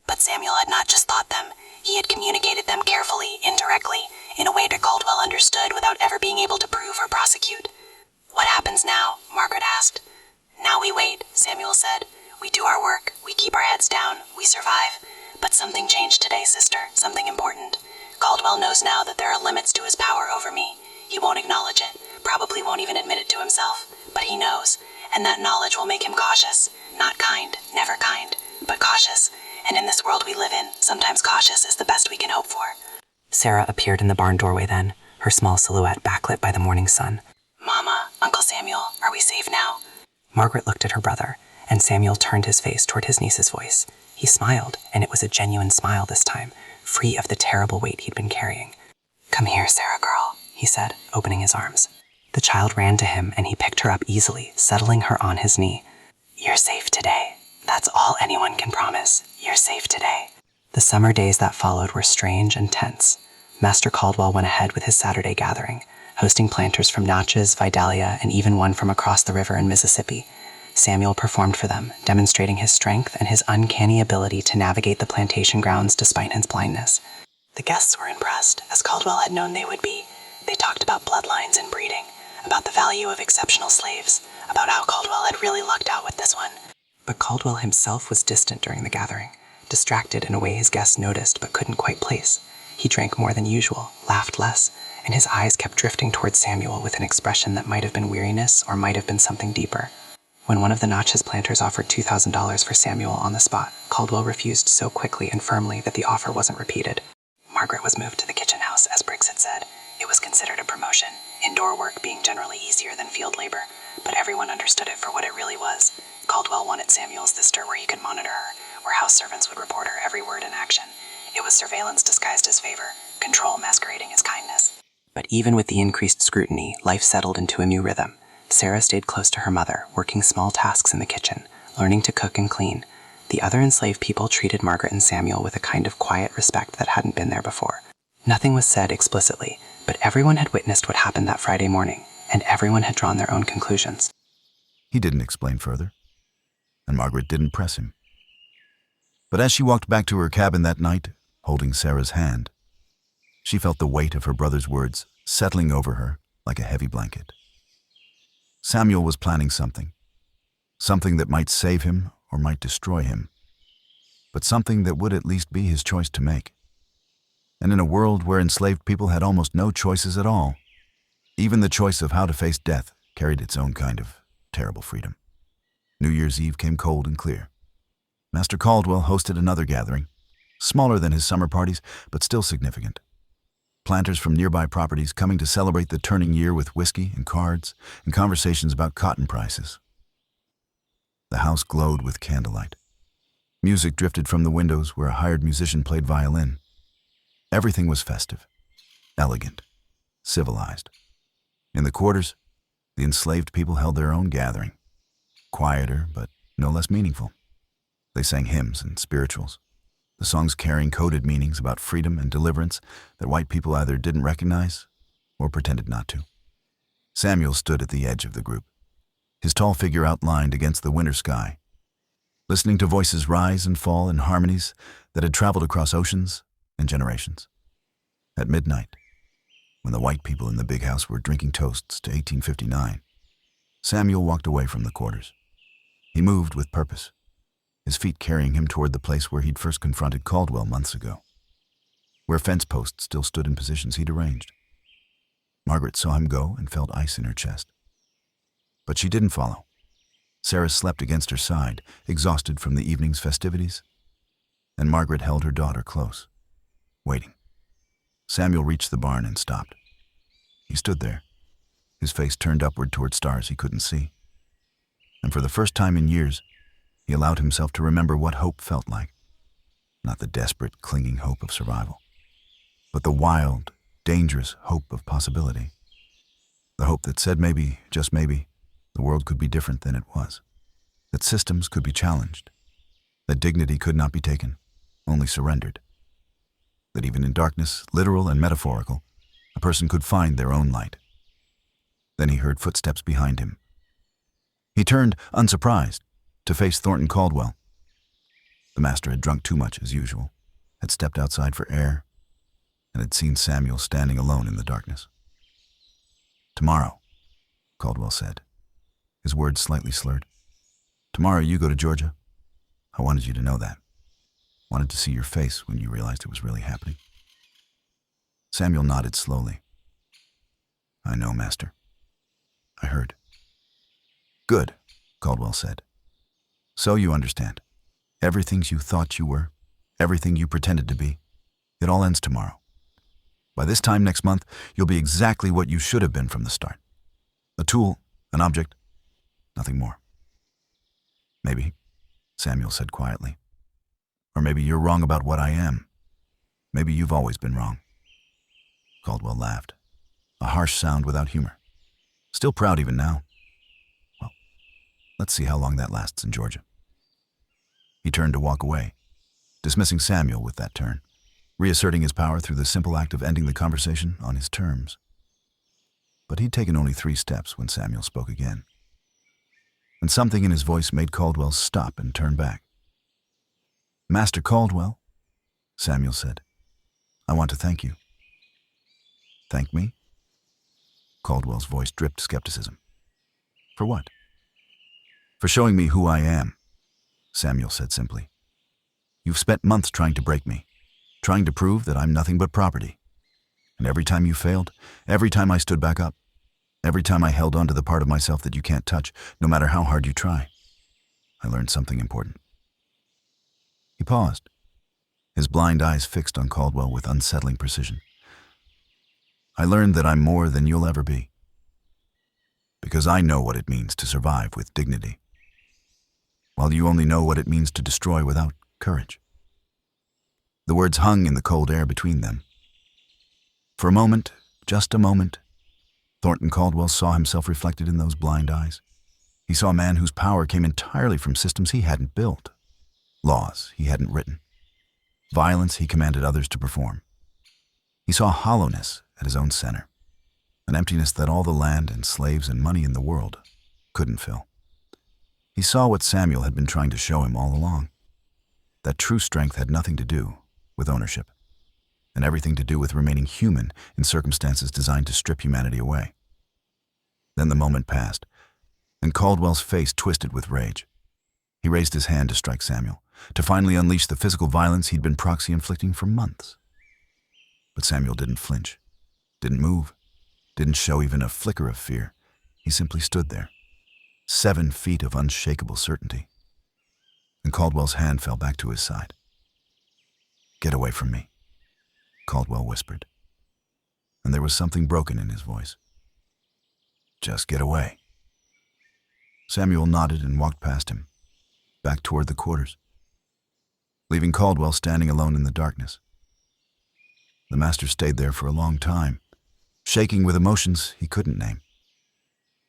Speaker 2: But Samuel had not just thought them, he had communicated them carefully, indirectly, in a way that Caldwell understood without ever being able to prove or prosecute. "What happens now?" Margaret asked. "Now we wait," Samuel said. "We do our work, we keep our heads down, we survive. But something changed today, sister, something important. Caldwell knows now that there are limits to his power over me. He won't acknowledge it, probably won't even admit it to himself, but he knows, and that knowledge will make him cautious. Not kind, never kind, but cautious. And in this world we live in, sometimes cautious is the best we can hope for." Sarah appeared in the barn doorway then, her small silhouette backlit by the morning sun. "Mama, Uncle Samuel, are we safe now?" Margaret looked at her brother, and Samuel turned his face toward his niece's voice. He smiled, and it was a genuine smile this time, free of the terrible weight he'd been carrying. "Come here, Sarah girl," he said, opening his arms. The child ran to him, and he picked her up easily, settling her on his knee. "You're safe today. That's all anyone can promise. You're safe today." The summer days that followed were strange and tense. Master Caldwell went ahead with his Saturday gathering, hosting planters from Natchez, Vidalia, and even one from across the river in Mississippi. Samuel performed for them, demonstrating his strength and his uncanny ability to navigate the plantation grounds despite his blindness. The guests were impressed, as Caldwell had known they would be. They talked about bloodlines and breeding, about the value of exceptional slaves, about how Caldwell had really lucked out with this one. But Caldwell himself was distant during the gathering, distracted in a way his guests noticed but couldn't quite place. He drank more than usual, laughed less, and his eyes kept drifting towards Samuel with an expression that might have been weariness or might have been something deeper. When one of the Natchez planters offered $2,000 for Samuel on the spot, Caldwell refused so quickly and firmly that the offer wasn't repeated. Margaret was moved to the kitchen house, as Briggs had said. It was considered a promotion, indoor work being generally easier than field labor, but everyone understood it for what it really was. Caldwell wanted Samuel's sister where he could monitor her, where house servants would report her every word and action. It was surveillance disguised as favor, control masquerading as kindness. But even with the increased scrutiny, life settled into a new rhythm. Sarah stayed close to her mother, working small tasks in the kitchen, learning to cook and clean. The other enslaved people treated Margaret and Samuel with a kind of quiet respect that hadn't been there before. Nothing was said explicitly, but everyone had witnessed what happened that Friday morning, and everyone had drawn their own conclusions.
Speaker 1: He didn't explain further, and Margaret didn't press him. But as she walked back to her cabin that night, holding Sarah's hand, she felt the weight of her brother's words settling over her like a heavy blanket. Samuel was planning something that might save him or might destroy him, but something that would at least be his choice to make. And in a world where enslaved people had almost no choices at all, even the choice of how to face death carried its own kind of terrible freedom. New Year's Eve came cold and clear. Master Caldwell hosted another gathering, smaller than his summer parties, but still significant. Planters from nearby properties coming to celebrate the turning year with whiskey and cards and conversations about cotton prices. The house glowed with candlelight. Music drifted from the windows where a hired musician played violin. Everything was festive, elegant, civilized. In the quarters, the enslaved people held their own gathering, quieter but no less meaningful. They sang hymns and spirituals, the songs carrying coded meanings about freedom and deliverance that white people either didn't recognize or pretended not to. Samuel stood at the edge of the group, his tall figure outlined against the winter sky, listening to voices rise and fall in harmonies that had traveled across oceans and generations. At midnight, when the white people in the big house were drinking toasts to 1859, Samuel walked away from the quarters. He moved with purpose, his feet carrying him toward the place where he'd first confronted Caldwell months ago, where fence posts still stood in positions he'd arranged. Margaret saw him go and felt ice in her chest. But she didn't follow. Sarah slept against her side, exhausted from the evening's festivities, and Margaret held her daughter close, waiting. Samuel reached the barn and stopped. He stood there, his face turned upward toward stars he couldn't see. And for the first time in years, he allowed himself to remember what hope felt like. Not the desperate, clinging hope of survival, but the wild, dangerous hope of possibility. The hope that said maybe, just maybe, the world could be different than it was. That systems could be challenged. That dignity could not be taken, only surrendered. That even in darkness, literal and metaphorical, a person could find their own light. Then he heard footsteps behind him. He turned, unsurprised, to face Thornton Caldwell. The master had drunk too much as usual, had stepped outside for air, and had seen Samuel standing alone in the darkness. "Tomorrow," Caldwell said, his words slightly slurred. "Tomorrow you go to Georgia. I wanted you to know that. Wanted to see your face when you realized it was really happening." Samuel nodded slowly. "I know, Master. I heard." "Good," Caldwell said. "So you understand. Everything you thought you were, everything you pretended to be, it all ends tomorrow. By this time next month, you'll be exactly what you should have been from the start. A tool, an object, nothing more." "Maybe," Samuel said quietly. "Or maybe you're wrong about what I am. Maybe you've always been wrong." Caldwell laughed, a harsh sound without humor. Still proud even now. Well, let's see how long that lasts in Georgia. He turned to walk away, dismissing Samuel with that turn, reasserting his power through the simple act of ending the conversation on his terms. But he'd taken only 3 steps when Samuel spoke again. And something in his voice made Caldwell stop and turn back. "Master Caldwell," Samuel said, "I want to thank you." "Thank me?" Caldwell's voice dripped skepticism. "For what?" "For showing me who I am," Samuel said simply. "You've spent months trying to break me, trying to prove that I'm nothing but property. And every time you failed, every time I stood back up, every time I held on to the part of myself that you can't touch, no matter how hard you try, I learned something important." He paused, his blind eyes fixed on Caldwell with unsettling precision. "I learned that I'm more than you'll ever be. Because I know what it means to survive with dignity, while you only know what it means to destroy without courage." The words hung in the cold air between them. For a moment, just a moment, Thornton Caldwell saw himself reflected in those blind eyes. He saw a man whose power came entirely from systems he hadn't built, laws he hadn't written, violence he commanded others to perform. He saw hollowness at his own center, an emptiness that all the land and slaves and money in the world couldn't fill. He saw what Samuel had been trying to show him all along, that true strength had nothing to do with ownership, and everything to do with remaining human in circumstances designed to strip humanity away. Then the moment passed, and Caldwell's face twisted with rage. He raised his hand to strike Samuel, to finally unleash the physical violence he'd been proxy inflicting for months. But Samuel didn't flinch, didn't move, didn't show even a flicker of fear. He simply stood there, 7 feet of unshakable certainty. And Caldwell's hand fell back to his side. "Get away from me," Caldwell whispered. And there was something broken in his voice. "Just get away." Samuel nodded and walked past him, back toward the quarters, leaving Caldwell standing alone in the darkness. The master stayed there for a long time, shaking with emotions he couldn't name,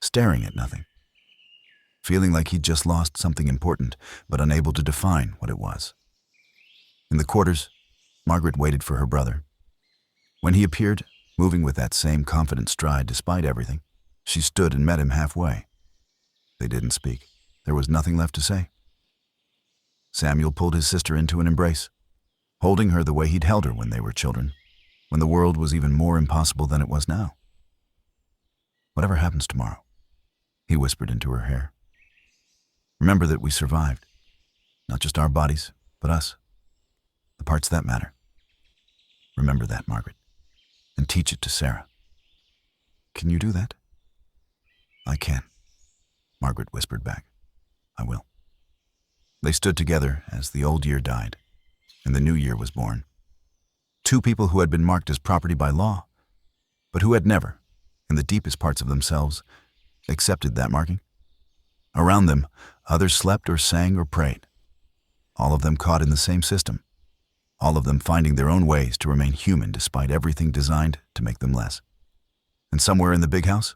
Speaker 1: staring at nothing, feeling like he'd just lost something important, but unable to define what it was. In the quarters, Margaret waited for her brother. When he appeared, moving with that same confident stride despite everything, she stood and met him halfway. They didn't speak. There was nothing left to say. Samuel pulled his sister into an embrace, holding her the way he'd held her when they were children, when the world was even more impossible than it was now. "Whatever happens tomorrow," he whispered into her hair, "remember that we survived. Not just our bodies, but us. The parts that matter. Remember that, Margaret, and teach it to Sarah." "Can you do that?" "I can," Margaret whispered back. "I will." They stood together as the old year died, and the new year was born. Two people who had been marked as property by law, but who had never, in the deepest parts of themselves, accepted that marking. Around them, others slept or sang or prayed, all of them caught in the same system, all of them finding their own ways to remain human despite everything designed to make them less. And somewhere in the big house,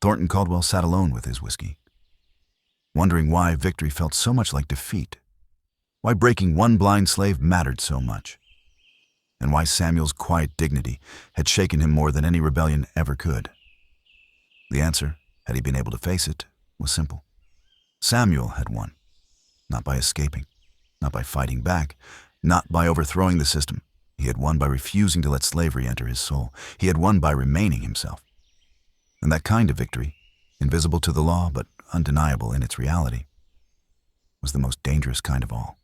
Speaker 1: Thornton Caldwell sat alone with his whiskey, wondering why victory felt so much like defeat, why breaking one blind slave mattered so much, and why Samuel's quiet dignity had shaken him more than any rebellion ever could. The answer, had he been able to face it, was simple. Samuel had won, not by escaping, not by fighting back, not by overthrowing the system. He had won by refusing to let slavery enter his soul. He had won by remaining himself. And that kind of victory, invisible to the law but undeniable in its reality, was the most dangerous kind of all.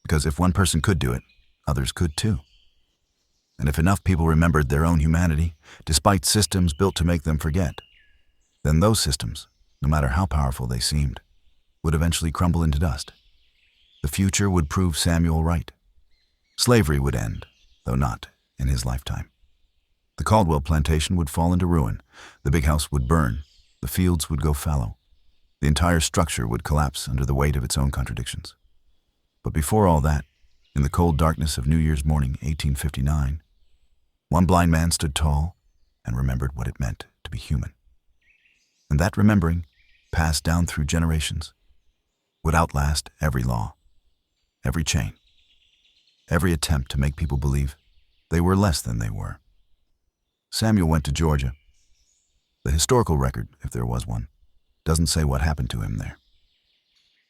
Speaker 1: Because if one person could do it, others could too. And if enough people remembered their own humanity, despite systems built to make them forget, then those systems, no matter how powerful they seemed, would eventually crumble into dust. The future would prove Samuel right. Slavery would end, though not in his lifetime. The Caldwell plantation would fall into ruin, the big house would burn, the fields would go fallow, the entire structure would collapse under the weight of its own contradictions. But before all that, in the cold darkness of New Year's morning, 1859, one blind man stood tall and remembered what it meant to be human. And that remembering, passed down through generations, would outlast every law, every chain, every attempt to make people believe they were less than they were. Samuel went to Georgia. The historical record, if there was one, doesn't say what happened to him there.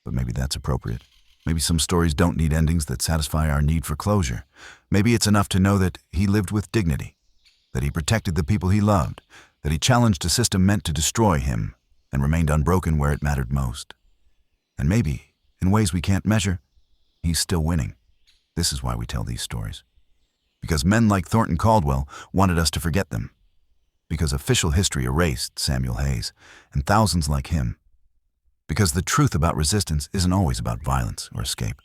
Speaker 1: But maybe that's appropriate. Maybe some stories don't need endings that satisfy our need for closure. Maybe it's enough to know that he lived with dignity, that he protected the people he loved, that he challenged a system meant to destroy him and remained unbroken where it mattered most. And maybe, in ways we can't measure, he's still winning. This is why we tell these stories. Because men like Thornton Caldwell wanted us to forget them. Because official history erased Samuel Hayes and thousands like him. Because the truth about resistance isn't always about violence or escape.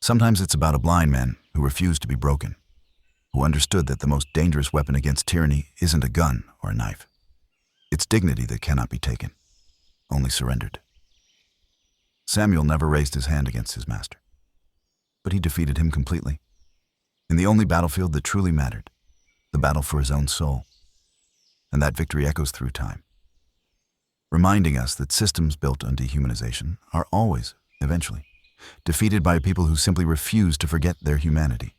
Speaker 1: Sometimes it's about a blind man who refused to be broken, who understood that the most dangerous weapon against tyranny isn't a gun or a knife. It's dignity that cannot be taken, only surrendered. Samuel never raised his hand against his master, but he defeated him completely, in the only battlefield that truly mattered, the battle for his own soul. and that victory echoes through time, reminding us that systems built on dehumanization are always, eventually, defeated by people who simply refuse to forget their humanity.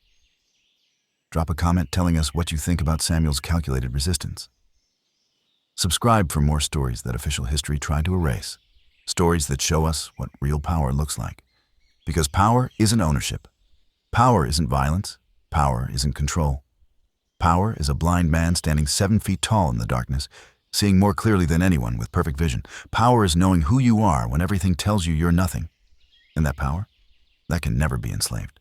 Speaker 1: Drop a comment telling us what you think about Samuel's calculated resistance. Subscribe for more stories that official history tried to erase, stories that show us what real power looks like. Because power isn't ownership. Power isn't violence. Power isn't control. Power is a blind man standing 7 feet tall in the darkness, seeing more clearly than anyone with perfect vision. Power is knowing who you are when everything tells you you're nothing. And that power, that can never be enslaved.